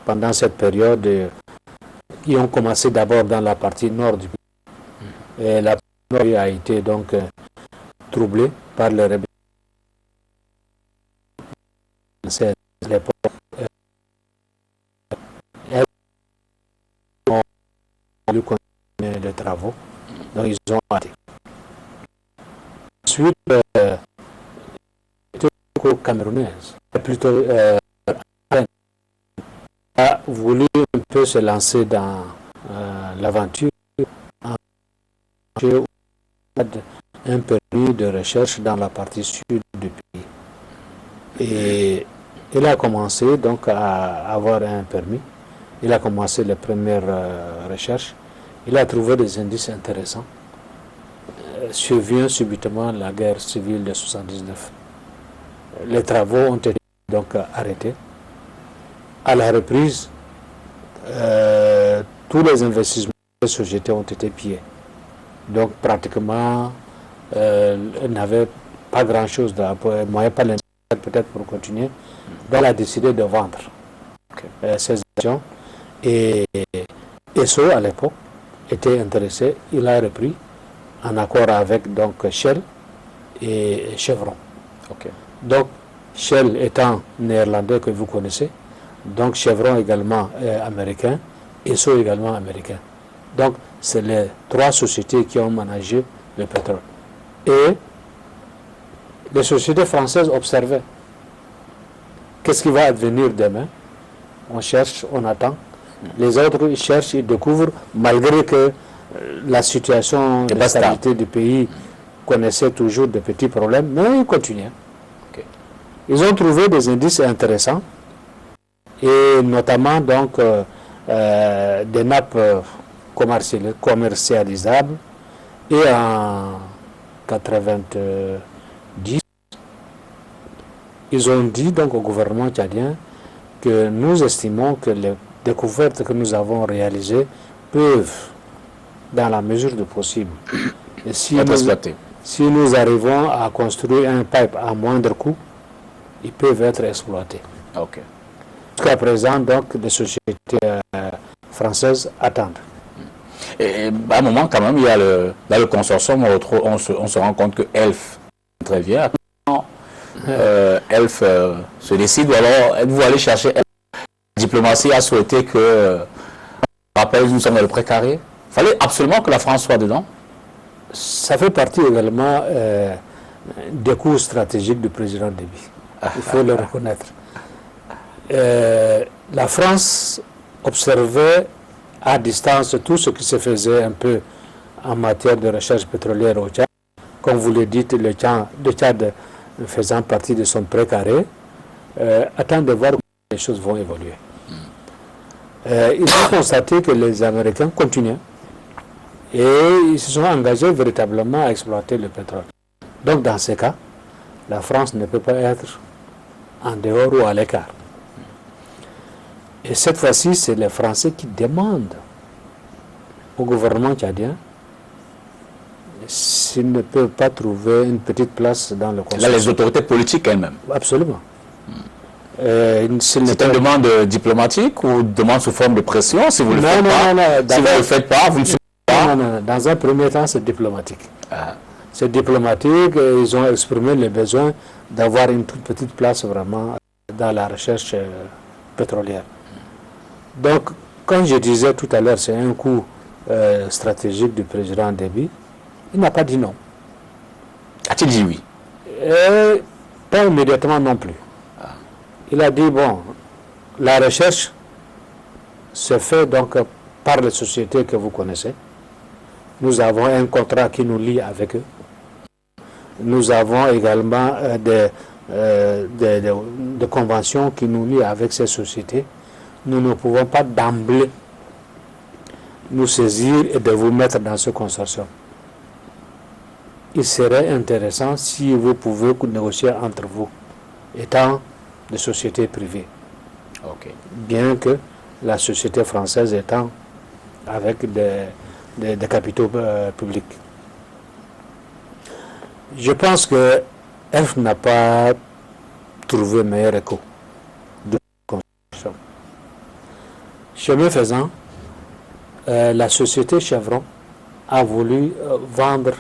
Pendant cette période, ils ont commencé d'abord dans la partie nord du pays. Et la partie nord a été donc troublée par le rébellion. C'est l'époque. Elles ont voulu continuer les travaux, donc ils ont arrêté. Ensuite, camerounaise, plutôt a voulu un peu se lancer dans l'aventure en un permis de recherche dans la partie sud du pays. Et il a commencé donc à avoir un permis. Il a commencé les premières recherches. Il a trouvé des indices intéressants. Survient subitement la guerre civile de 79. Les travaux ont été donc arrêtés. À la reprise, tous les investissements des sociétés ont été pillés. Donc pratiquement, elle n'avait pas grand-chose, il n'y avait pas l'intérêt peut-être pour continuer. Donc elle a décidé de vendre ses actions. Et ESSO à l'époque était intéressé, il a repris en accord avec donc Shell et Chevron. Donc Shell étant néerlandais que vous connaissez, donc Chevron également américain, ESSO également américain. Donc c'est les trois sociétés qui ont managé le pétrole. Et les sociétés françaises observaient. Qu'est-ce qui va advenir demain? On cherche, on attend. Les autres, ils cherchent, ils découvrent, malgré que la situation de stabilité du pays connaissait toujours de petits problèmes, mais ils continuaient. Ils ont trouvé des indices intéressants, et notamment donc des nappes commercialisables. Et en 90, ils ont dit donc au gouvernement tchadien que nous estimons que les découvertes que nous avons réalisées peuvent, dans la mesure du possible, et si nous arrivons à construire un pipe à moindre coût, ils peuvent être exploités. Jusqu'à présent, donc, les sociétés françaises attendent. Et à un moment, quand même, il y a dans le consortium, on se rend compte que ELF intervient. ELF se décide, ou alors êtes-vous allé chercher ELF? La diplomatie a souhaité que, rappelle, nous sommes dans le précaré. Il fallait absolument que la France soit dedans. Ça fait partie également des coûts stratégiques du président Déby. Il faut le reconnaître. La France observait à distance tout ce qui se faisait un peu en matière de recherche pétrolière au Tchad. Comme vous le dites, le Tchad faisant partie de son précaré, attend de voir comment les choses vont évoluer. Ils ont constaté que les Américains continuaient. Et ils se sont engagés véritablement à exploiter le pétrole. Donc dans ces cas, la France ne peut pas être en dehors ou à l'écart. Et cette fois-ci, c'est les Français qui demandent au gouvernement tchadien s'ils ne peuvent pas trouver une petite place dans le consortium. Là, les autorités politiques elles-mêmes. Absolument. C'est une demande diplomatique ou une demande sous forme de pression si vous le faites pas? Si vous ne le faites pas, vous ne suivez pas. Non. Dans un premier temps, c'est diplomatique. Ah. C'est diplomatique et ils ont exprimé le besoin d'avoir une toute petite place vraiment dans la recherche pétrolière. Donc, comme je disais tout à l'heure, c'est un coup stratégique du président Déby. Il n'a pas dit non. A-t-il dit oui? Et pas immédiatement non plus. Il a dit, bon, la recherche se fait donc par les sociétés que vous connaissez. Nous avons un contrat qui nous lie avec eux. Nous avons également des conventions qui nous lient avec ces sociétés. Nous ne pouvons pas d'emblée nous saisir et de vous mettre dans ce consortium. Il serait intéressant si vous pouvez négocier entre vous, étant des sociétés privées. Okay. Bien que la société française étant avec des capitaux publics. Je pense que ELF n'a pas trouvé meilleur écho de consortium. Chemin faisant, la société Chevron a voulu vendre,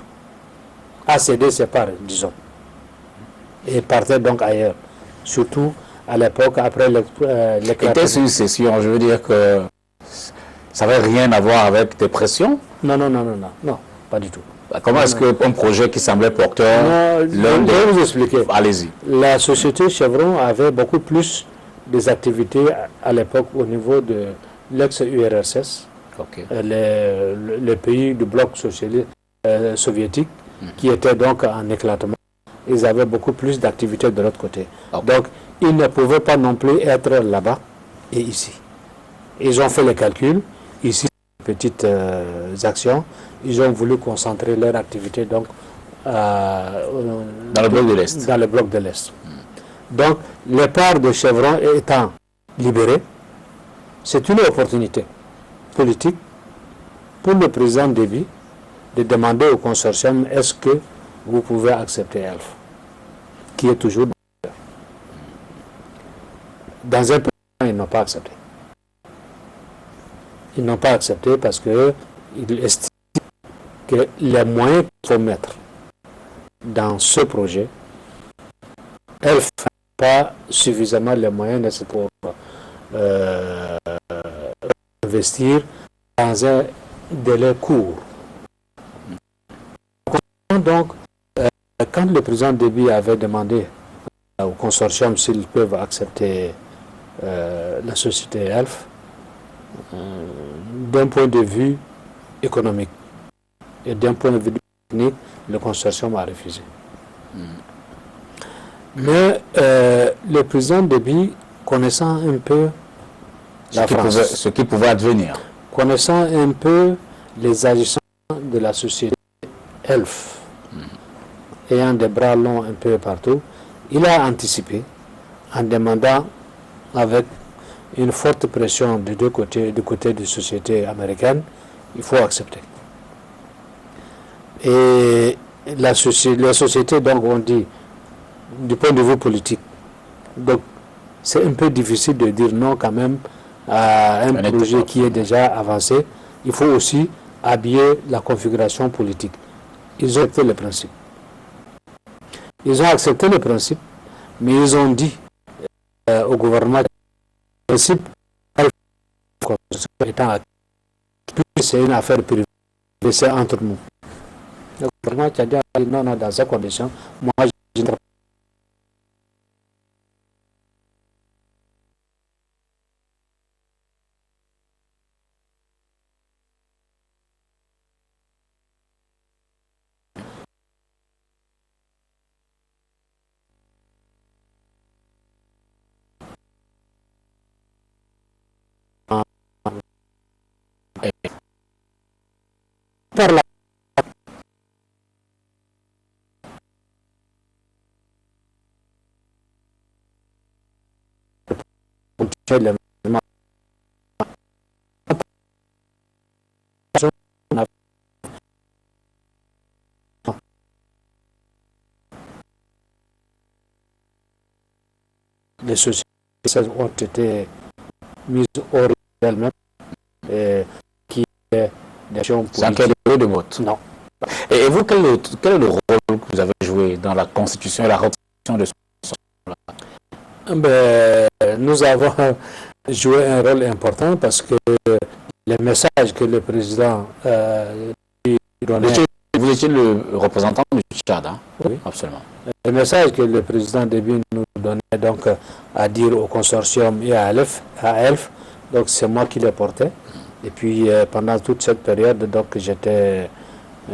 a cédé ses parts, disons, et partait donc ailleurs. Surtout à l'époque, après l'éclatement. Était-ce une cession? Je veux dire que ça n'avait rien à voir avec des pressions? Non, pas du tout. Comment est-ce qu'un projet qui semblait porteur... Je vais vous expliquer. Allez-y. La société Chevron avait beaucoup plus des activités à l'époque au niveau de l'ex-URSS, Okay. les pays du bloc socialiste soviétique, qui étaient donc en éclatement. Ils avaient beaucoup plus d'activités de l'autre côté. Okay. Donc, ils ne pouvaient pas non plus être là-bas et ici. Ils ont fait les calculs. Ici, petites actions. Ils ont voulu concentrer leur activité donc, dans le bloc de l'Est. Dans le bloc de l'Est. Donc, les parts de Chevron étant libérées, c'est une opportunité politique pour le président Déby de demander au consortium est-ce que vous pouvez accepter ELF, qui est toujours dans un premier temps, ils n'ont pas accepté. Ils n'ont pas accepté parce qu'ils estiment que les moyens qu'il faut mettre dans ce projet, ELF n'a pas suffisamment les moyens pour investir dans un délai court. Donc, quand le président Déby avait demandé au consortium s'ils peuvent accepter la société ELF, d'un point de vue économique et d'un point de vue technique, le consortium a refusé. Mais le président Déby, connaissant un peu la France, ce qui pouvait advenir, connaissant un peu les agissements de la société ELF, ayant des bras longs un peu partout, il a anticipé en demandant avec une forte pression de deux côtés, du côté des sociétés américaines, il faut accepter. Et les sociétés donc ont dit, du point de vue politique, donc c'est un peu difficile de dire non quand même à un projet qui est déjà avancé. Il faut aussi habiller la configuration politique. Ils ont accepté le principe. Ils ont accepté le principe, mais ils ont dit au gouvernement le principe étant c'est une affaire privée, c'est entre nous. Le gouvernement a dit non, dans ces conditions, moi je ne par les sociétés ont été mises hors d'elles-mêmes, qui est d'action politique. C'est un cadeau de vote. Non. Et vous, quel est le rôle que vous avez joué dans la constitution et la ratification de ce nous avons joué un rôle important parce que les messages que le président donnait... Vous étiez le représentant du Tchad, hein? Oui, absolument. Les messages que le président Déby nous donnait donc à dire au consortium et à ELF, donc c'est moi qui les portais. Et puis pendant toute cette période, donc j'étais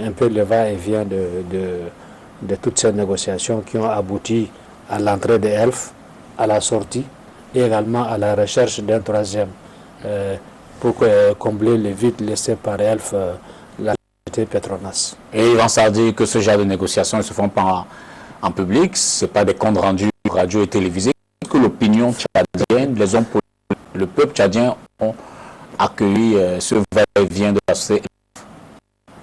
un peu le va-et-vient de toutes ces négociations qui ont abouti à l'entrée de ELF, à la sortie et également à la recherche d'un troisième pour combler le vide laissé par ELF, la société Petronas. Et ils vont s'en dire que ce genre de négociations ne se font pas en public, ce n'est pas des comptes rendus radio et télévisés, que l'opinion tchadienne, les hommes politiques, le peuple tchadien ont accueilli ce va-et-vient de la société.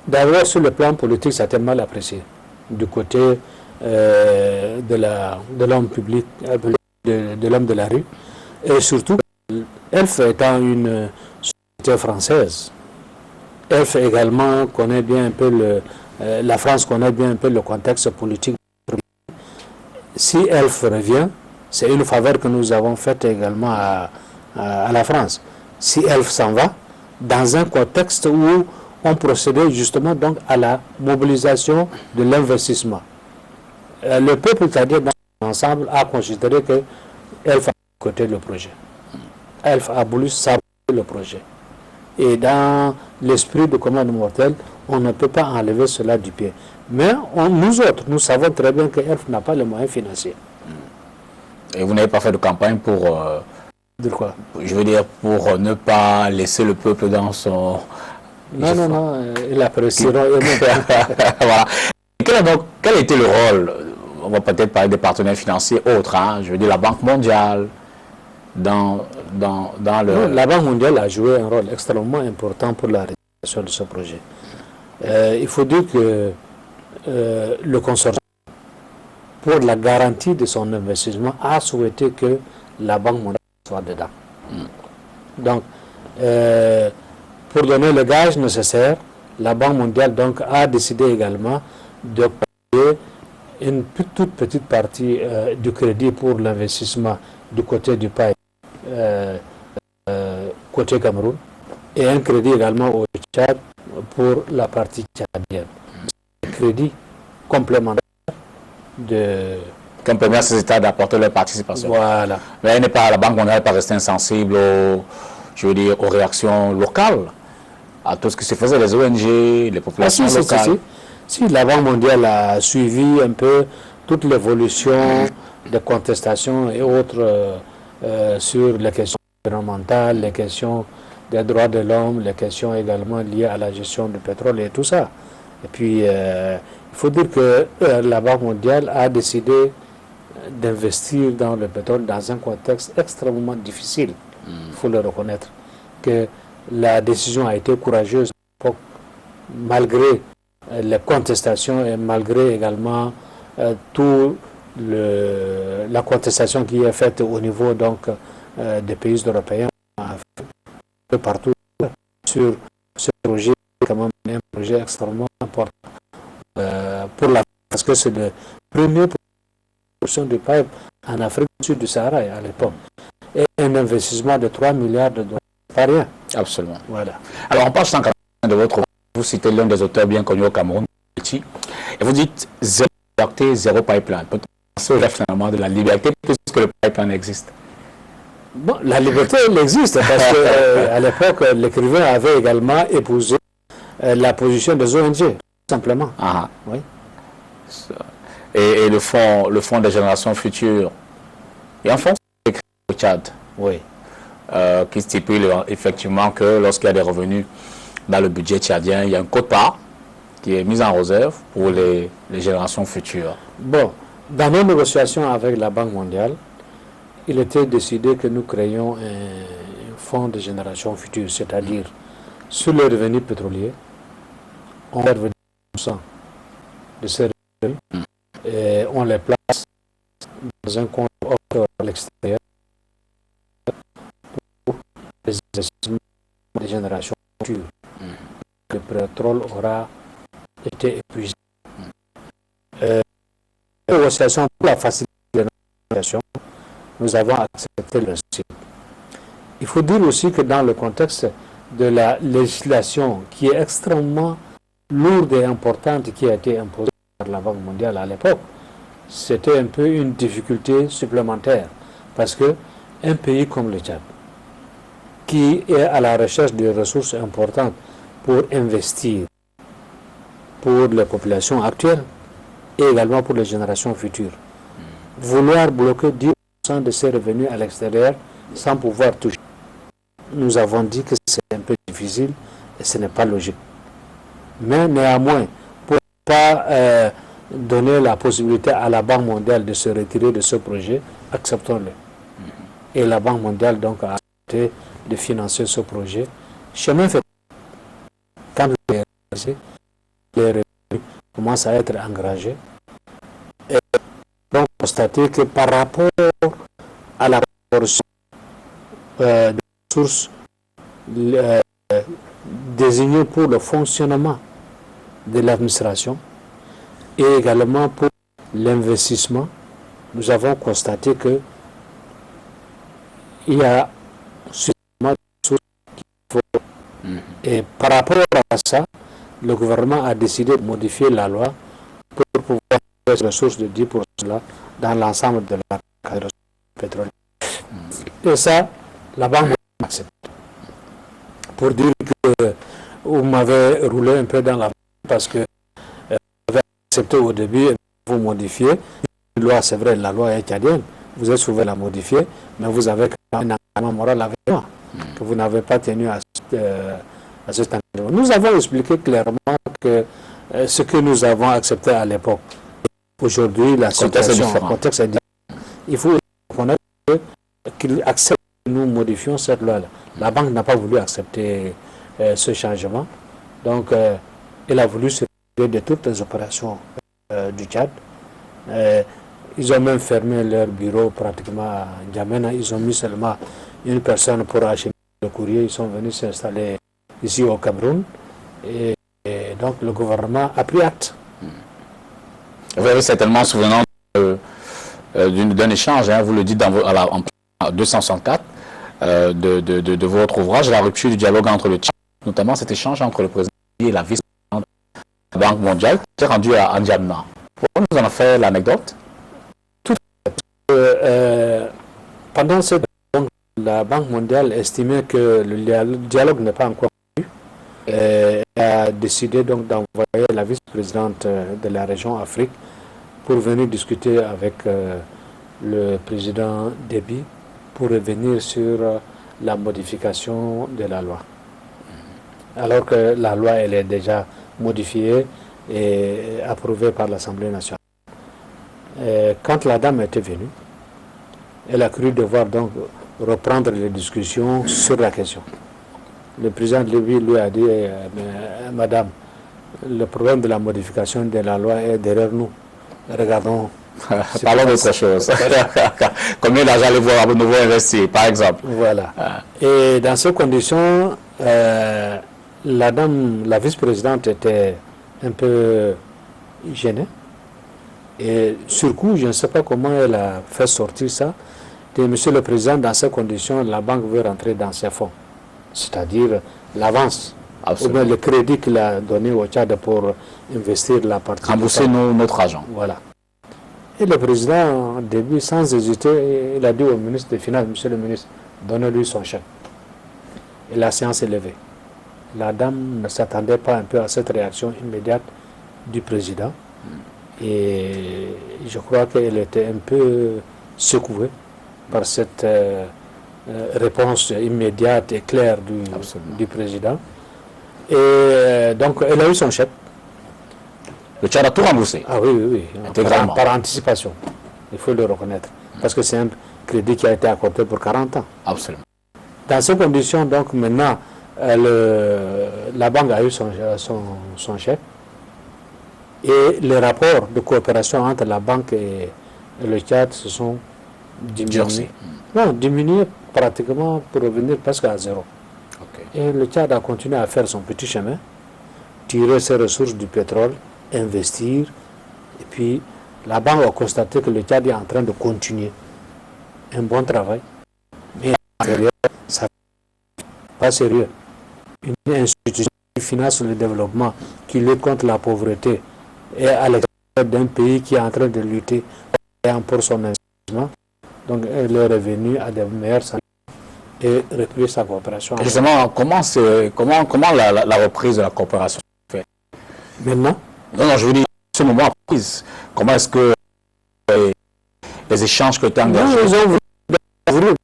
D'abord, sur le plan politique, ça a été mal apprécié du côté de l'homme public, de l'homme de la rue. Et surtout, ELF étant une société française, ELF également connaît bien un peu la France connaît bien un peu le contexte politique. Si ELF revient, c'est une faveur que nous avons faite également à la France. Si ELF s'en va, dans un contexte où on procédait justement donc à la mobilisation de l'investissement. Le peuple tchadien dans son ensemble a considéré que ELF a côté le projet. ELF a voulu saboter le projet. Et dans l'esprit de commande mortel, on ne peut pas enlever cela du pied. Mais nous autres, nous savons très bien que ELF n'a pas les moyens financiers. Et vous n'avez pas fait de campagne pour... de quoi? Je veux dire, pour ne pas laisser le peuple dans son... Non, il appréciera eux-mêmes. Voilà. Quel a été le rôle, on va peut-être parler des partenaires financiers autres, hein, je veux dire la Banque mondiale, dans le... Non, la Banque mondiale a joué un rôle extrêmement important pour la réalisation de ce projet. Il faut dire que le consortium, pour la garantie de son investissement, a souhaité que la Banque mondiale soit dedans. Donc, pour donner le gage nécessaire, la Banque mondiale donc, a décidé également de payer une toute petite partie du crédit pour l'investissement du côté du pays, côté Cameroun, et un crédit également au Tchad pour la partie tchadienne. Crédit complémentaire de... Comme permet à ces États d'apporter leur participation. Voilà. Mais la Banque mondiale n'est pas restée insensible aux réactions locales, à tout ce qui se faisait, les ONG, les populations locales. Si la Banque mondiale a suivi un peu toute l'évolution des contestations et autres sur les questions environnementales, les questions des droits de l'homme, les questions également liées à la gestion du pétrole et tout ça. Et puis, il faut dire que la Banque mondiale a décidé d'investir dans le pétrole dans un contexte extrêmement difficile, il faut le reconnaître, que la décision a été courageuse malgré les contestations et malgré également toute la contestation qui est faite au niveau donc, des pays européens partout sur ce projet, quand même un projet extrêmement important pour la parce que c'est le premier production de pipe en Afrique du Sud du Sahara à l'époque. Et un investissement de 3 milliards de dollars, pas rien. Absolument. Voilà. Alors on parle 180 de votre... Vous citez l'un des auteurs bien connus au Cameroun, et vous dites zéro liberté, zéro pipeline. Peut-être penser finalement de la liberté puisque le pipeline existe. Bon, la liberté, elle existe parce qu'à l'époque, l'écrivain avait également épousé la position des ONG, tout simplement. Ah. Oui. Et le fonds des générations futures. Et en fond, c'est écrit au Tchad. Oui. Qui stipule effectivement que lorsqu'il y a des revenus dans le budget tchadien, il y a un quota qui est mis en réserve pour les générations futures. Bon, dans nos négociations avec la Banque mondiale, il était décidé que nous créions un fonds de génération future, c'est-à-dire sur les revenus pétroliers, on va revenir 100% de ces revenus et on les place dans un compte offshore à l'extérieur pour les investissements de génération future. Le pétrole aura été épuisé. La négociation pour la facilité de la négociation, nous avons accepté le principe. Il faut dire aussi que dans le contexte de la législation qui est extrêmement lourde et importante qui a été imposée par la Banque mondiale à l'époque, c'était un peu une difficulté supplémentaire parce que un pays comme le Tchad, qui est à la recherche de ressources importantes pour investir pour les populations actuelles et également pour les générations futures, vouloir bloquer 10% de ses revenus à l'extérieur sans pouvoir toucher. Nous avons dit que c'est un peu difficile et ce n'est pas logique. Mais néanmoins, pour ne pas donner la possibilité à la Banque mondiale de se retirer de ce projet, acceptons-le. Et la Banque mondiale donc a accepté de financer ce projet. Chemin fait, quand les revenus commencent à être engagés, et donc constater que par rapport à la proportion des ressources désignées pour le fonctionnement de l'administration et également pour l'investissement, nous avons constaté que il y a suffisamment de ressources qu'il faut. Et par rapport à ça, le gouvernement a décidé de modifier la loi pour pouvoir faire les ressources de 10% dans l'ensemble de la ressource pétrolière. Et ça, la Banque mondiale accepte. Pour dire que vous m'avez roulé un peu dans la parce que vous avez accepté au début et vous modifiez. La loi, c'est vrai, la loi est tchadienne. Vous êtes souvent la modifier, mais vous avez quand même un engagement moral avec moi, que vous n'avez pas tenu à cet engagement. Nous avons expliqué clairement que ce que nous avons accepté à l'époque, aujourd'hui, la situation, le contexte est différent. Il faut reconnaître qu'il accepte que nous modifions cette loi-là. La banque n'a pas voulu accepter ce changement. Donc, elle a voulu se retirer de toutes les opérations du Tchad. Ils ont même fermé leur bureau pratiquement à N'Djamena. Ils ont mis seulement une personne pour acheminer le courrier. Ils sont venus s'installer ici au Cameroun. Et donc le gouvernement a pris acte. Vous avez certainement souvenant d'un échange, hein, vous le dites en 264 de votre ouvrage, la rupture du dialogue entre le Tchad, notamment cet échange entre le président et la vice-présidente de la Banque mondiale, qui est rendu à N'Djamena. Pourquoi nous en a fait l'anecdote? Pendant cette période, la Banque mondiale estimait que le dialogue n'est pas encore venu. Elle a décidé donc d'envoyer la vice-présidente de la région Afrique pour venir discuter avec le président Déby pour revenir sur la modification de la loi. Alors que la loi elle est déjà modifiée et approuvée par l'Assemblée nationale. Quand la dame était venue, elle a cru devoir donc reprendre les discussions sur la question. Le président Déby lui a dit, Madame, le problème de la modification de la loi est derrière nous. Regardons. Parlons d'autre chose. Combien d'argent allez-vous à nouveau investir, par exemple? Voilà. Et dans ces conditions, la dame, la vice-présidente était un peu gênée. Et sur coup, je ne sais pas comment elle a fait sortir ça. Monsieur le Président, dans ces conditions, la banque veut rentrer dans ses fonds. C'est-à-dire l'avance, ou bien le crédit qu'il a donné au Tchad pour investir la partie. Rembourser notre argent. Voilà. Et le président, au début, sans hésiter, il a dit au ministre des Finances, Monsieur le ministre, donnez-lui son chèque. Et la séance est levée. La dame ne s'attendait pas un peu à cette réaction immédiate du président. Et je crois qu'elle était un peu secouée par cette réponse immédiate et claire du président. Et donc, elle a eu son chèque. Le Tchad a tout remboursé. Ah oui, oui, oui. Par anticipation. Il faut le reconnaître. Parce que c'est crédit qui a été accordé pour 40 ans. Absolument. Dans ces conditions, donc maintenant, la banque a eu son chèque et les rapports de coopération entre la banque et le Tchad se sont diminués. Non, diminués pratiquement pour revenir presque à zéro. Okay. Et le Tchad a continué à faire son petit chemin, tirer ses ressources du pétrole, investir. Et puis, la banque a constaté que le Tchad est en train de continuer un bon travail. Mais ça n'est pas sérieux. Une institution qui finance le développement, qui lutte contre la pauvreté, et à l'extérieur d'un pays qui est en train de lutter pour son investissement, donc elle est revenue à des meilleurs salaires et reculer sa coopération. Et justement, comment la reprise de la coopération se fait? Maintenant? Non, je veux dire, ce moment prise, comment est-ce que les échanges que tu as engagés? Ils ont voulu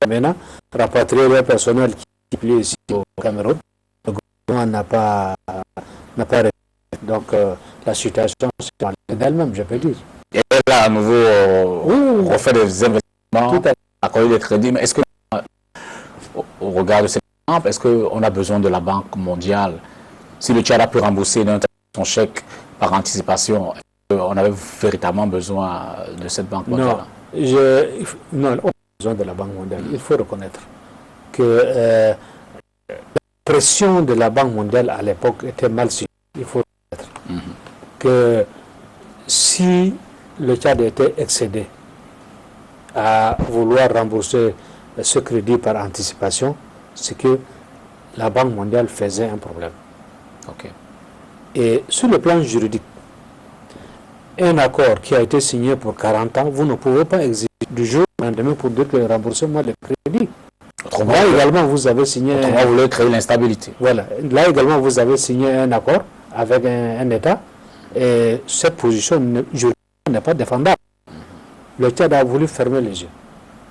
maintenant rapatrier le personnel qui plaît ici au Cameroun. Le gouvernement n'a pas réussi. Donc la situation c'est d'elle-même, je peux dire. Et là, à nouveau, refait des investissements, accorder des crédits. Mais est-ce que, au regard de cet exemple, est-ce qu'on a besoin de la Banque mondiale? Si le Tchad a pu rembourser son chèque par anticipation, on avait véritablement besoin de cette Banque mondiale? Non, on a besoin de la Banque mondiale. Il faut reconnaître que la pression de la Banque mondiale à l'époque était mal située. Il faut reconnaître que si le Tchad était excédé à vouloir rembourser ce crédit par anticipation, c'est que la Banque mondiale faisait un problème. Okay. Et sur le plan juridique, un accord qui a été signé pour 40 ans, vous ne pouvez pas exiger du jour au lendemain pour dire que remboursez-moi le crédit. Là également, vous avez signé... Autrement, vous voulez créer l'instabilité. Voilà. Là également, vous avez signé un accord avec un État et cette position juridique n'est pas défendable. Le Tchad a voulu fermer les yeux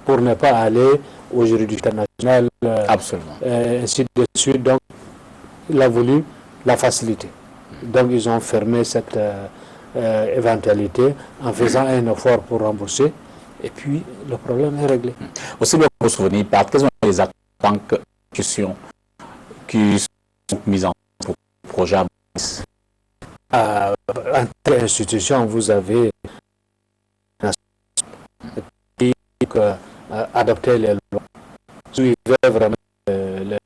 pour ne pas aller aux juridictions internationales, absolument, ainsi de suite. Donc, il a voulu la facilité. Donc, ils ont fermé cette éventualité en faisant un effort pour rembourser. Et puis, le problème est réglé. Aussi bien que vous vous souvenez, quelles sont les attentes qui sont mises en place pour le projet Abyss? Entre institutions, vous avez adopter les lois, suivre vraiment le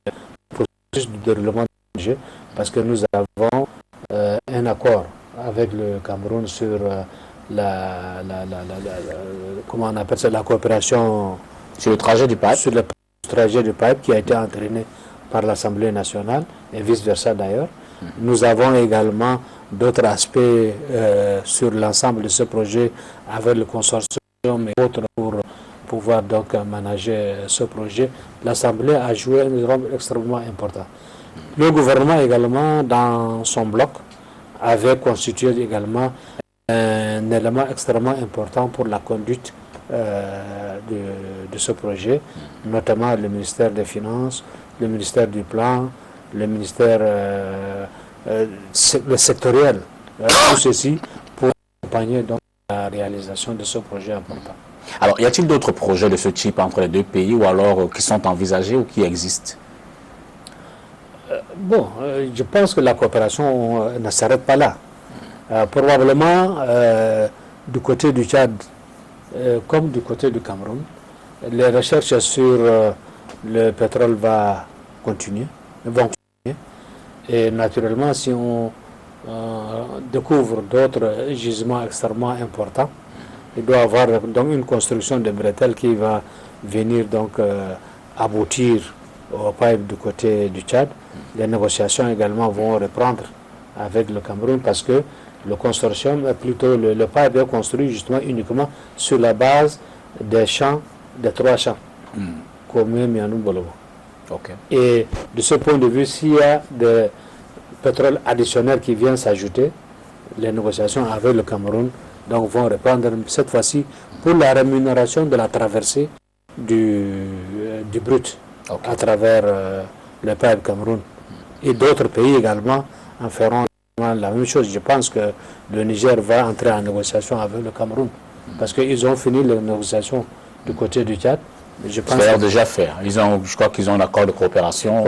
processus de déroulement du projet, parce que nous avons un accord avec le Cameroun sur comment on appelle ça, la coopération sur le trajet du pipe, sur le trajet du pipe qui a été entraîné par l'Assemblée nationale et vice-versa d'ailleurs. Nous avons également d'autres aspects sur l'ensemble de ce projet avec le consortium et autres pour pouvoir donc manager ce projet. L'Assemblée a joué un rôle extrêmement important. Le gouvernement également, dans son bloc, avait constitué également un élément extrêmement important pour la conduite de ce projet, notamment le ministère des Finances, le ministère du Plan, le ministère le sectoriel, tout ceci pour accompagner donc la réalisation de ce projet important. Alors, y a-t-il d'autres projets de ce type entre les deux pays ou alors qui sont envisagés ou qui existent? Je pense que la coopération ne s'arrête pas là. Probablement, du côté du Tchad, comme du côté du Cameroun, les recherches sur le pétrole vont continuer. Et naturellement, si on découvre d'autres gisements extrêmement importants, il doit y avoir donc une construction de bretelles qui va venir donc aboutir au pipe du côté du Tchad. Les négociations également vont reprendre avec le Cameroun parce que le consortium, plutôt le pipe est construit justement uniquement sur la base des champs, des 3 champs, comme Mianou Bolobo. Okay. Et de ce point de vue, s'il y a des pétroles additionnels qui viennent s'ajouter, les négociations avec le Cameroun donc vont reprendre cette fois-ci pour la rémunération de la traversée du brut à travers le pipe Cameroun. Et d'autres pays également en feront la même chose. Je pense que le Niger va entrer en négociation avec le Cameroun parce qu'ils ont fini les négociations du côté du Tchad. Je pense c'est déjà fait. Je crois qu'ils ont un accord de coopération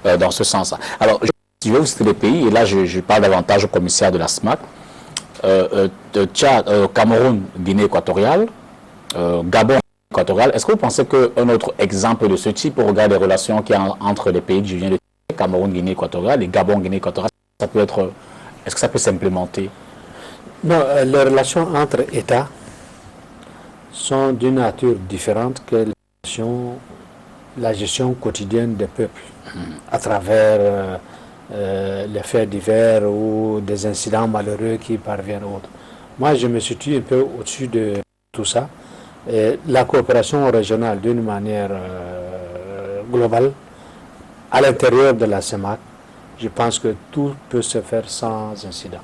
dans ce sens-là. Alors, je vais vous citer les pays, et là je parle davantage au commissaire de la SMAC. Tchad, Cameroun, Guinée équatoriale, Gabon équatorial. Est-ce que vous pensez qu'un autre exemple de ce type, au regard des relations qu'il y a entre les pays que je viens de citer, Cameroun, Guinée équatoriale et Gabon, Guinée équatoriale, ça peut être, est-ce que ça peut s'implémenter? Non, les relations entre États sont d'une nature différente que la gestion quotidienne des peuples à travers les faits divers ou des incidents malheureux qui parviennent autres. Moi, je me situe un peu au-dessus de tout ça. Et la coopération régionale, d'une manière globale, à l'intérieur de la CEMAC, je pense que tout peut se faire sans incident.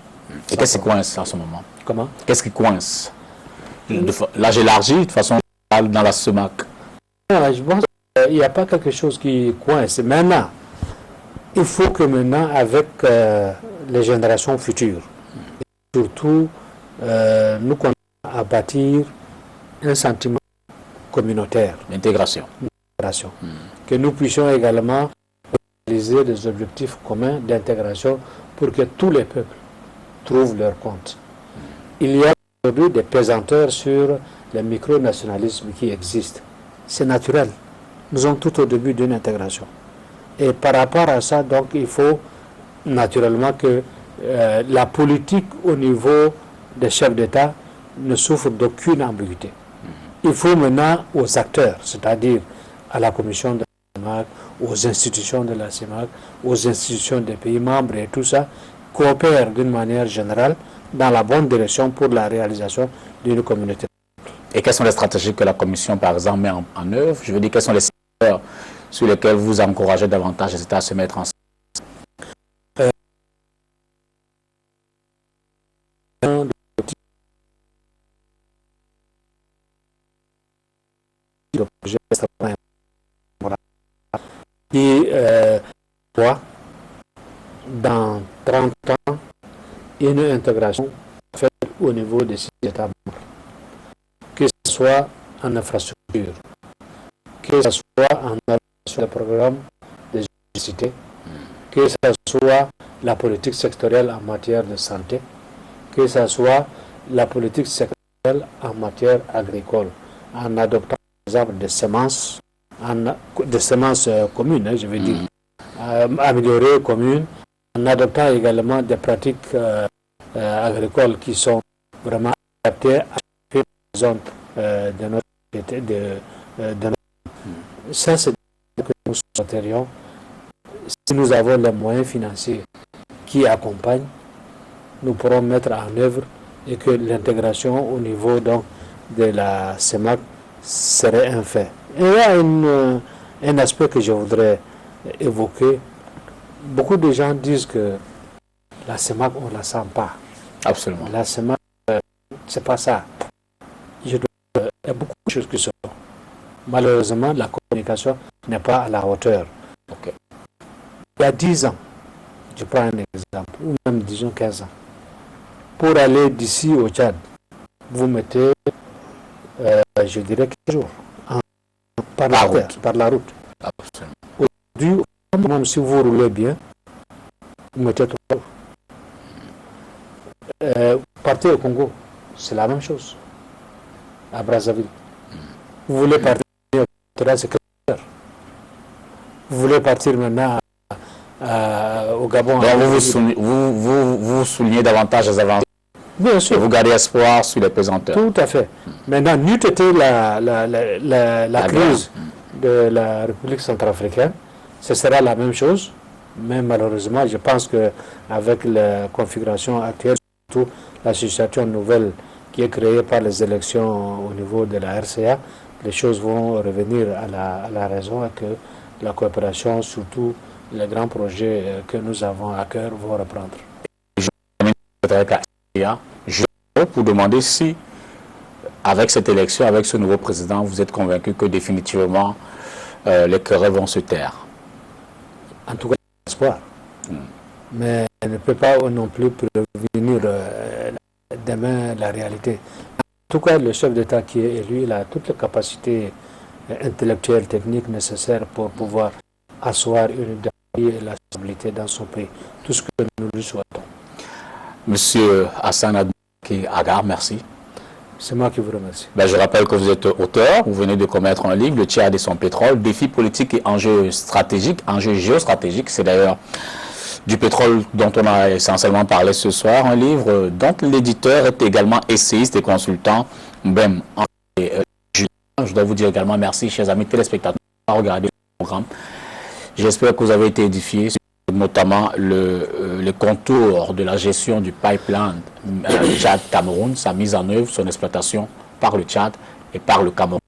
Et qu'est-ce qui coince en ce moment? Comment? Qu'est-ce qui coince? Là, j'élargis de façon dans la CEMAC. Je pense qu'il n'y a pas quelque chose qui coince. Maintenant, il faut que maintenant, avec les générations futures, surtout, nous commençons à bâtir un sentiment communautaire. L'intégration. Que nous puissions également réaliser des objectifs communs d'intégration pour que tous les peuples trouvent leur compte. Il y a aujourd'hui des pesanteurs sur le micronationalisme qui existent. C'est naturel. Nous sommes tout au début d'une intégration. Et par rapport à ça, donc, il faut naturellement que la politique au niveau des chefs d'État ne souffre d'aucune ambiguïté. Il faut maintenant aux acteurs, c'est-à-dire à la commission de la CEMAC, aux institutions de la CEMAC, aux institutions des pays membres et tout ça, coopèrent d'une manière générale dans la bonne direction pour la réalisation d'une communauté. Et quelles sont les stratégies que la Commission, par exemple, met en œuvre? Je veux dire, quels sont les secteurs sur lesquels vous encouragez davantage les États à se mettre ensemble? Le projet qui doit, dans 30 ans, une intégration faite au niveau des 6 États membres, que ce soit en infrastructure, que ce soit en sur le programme des universités, que ce soit la politique sectorielle en matière de santé, que ce soit la politique sectorielle en matière agricole, en adoptant par exemple des semences communes, je veux dire, améliorées communes, en adoptant également des pratiques agricoles qui sont vraiment adaptées à chaque zone de notre ça, c'est que nous souhaiterions, si nous avons les moyens financiers qui accompagnent, nous pourrons mettre en œuvre et que l'intégration au niveau donc, de la CEMAC serait un fait. Et il y a un aspect que je voudrais évoquer. Beaucoup de gens disent que la CEMAC, on ne la sent pas. Absolument. La CEMAC, c'est pas ça. Il y a beaucoup de choses qui sont. Malheureusement, la communication n'est pas à la hauteur. Okay. Il y a 10 ans, je prends un exemple, ou même disons 15 ans, pour aller d'ici au Tchad, vous mettez, je dirais 15 jours, par la route. Aujourd'hui, même si vous roulez bien, vous mettez 3 jours. Partez au Congo, c'est la même chose, à Brazzaville. Vous voulez partir c'est 4 heures. Vous voulez partir maintenant au Gabon. Donc vous soulignez davantage les avancées. Bien sûr. Et vous gardez espoir sur les pesanteurs. Tout à fait. Maintenant, n'eût été la crise de la République centrafricaine, ce sera la même chose. Mais malheureusement, je pense qu'avec la configuration actuelle, surtout la situation nouvelle qui est créée par les élections au niveau de la RCA, les choses vont revenir à la raison et que la coopération, surtout les grands projets que nous avons à cœur, vont reprendre. Je pour demander si, avec cette élection, avec ce nouveau président, vous êtes convaincu que définitivement les querelles vont se taire. En tout cas, l'espoir. Mais elle ne peut pas non plus prévenir demain la réalité. tout cas, le chef d'État qui est élu, il a toutes les capacités intellectuelles, techniques nécessaires pour pouvoir asseoir une démocratie et la stabilité dans son pays. Tout ce que nous lui souhaitons. Monsieur Hassan Agar, merci. C'est moi qui vous remercie. Je rappelle que vous êtes auteur, vous venez de commettre un livre, Le Tchad et son pétrole, défis politiques et enjeux stratégiques, enjeux géostratégiques. C'est d'ailleurs du pétrole dont on a essentiellement parlé ce soir, un livre dont l'éditeur est également essayiste et consultant, Mbem. Je dois vous dire également merci, chers amis téléspectateurs, à regarder le programme. J'espère que vous avez été édifiés, notamment le contour de la gestion du pipeline Tchad-Cameroun, sa mise en œuvre, son exploitation par le Tchad et par le Cameroun.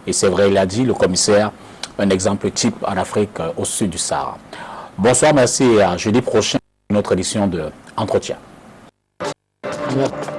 Et c'est vrai, il a dit, le commissaire, un exemple type en Afrique au sud du Sahara. Bonsoir, merci et à jeudi prochain, une autre édition de Entretien. Merci.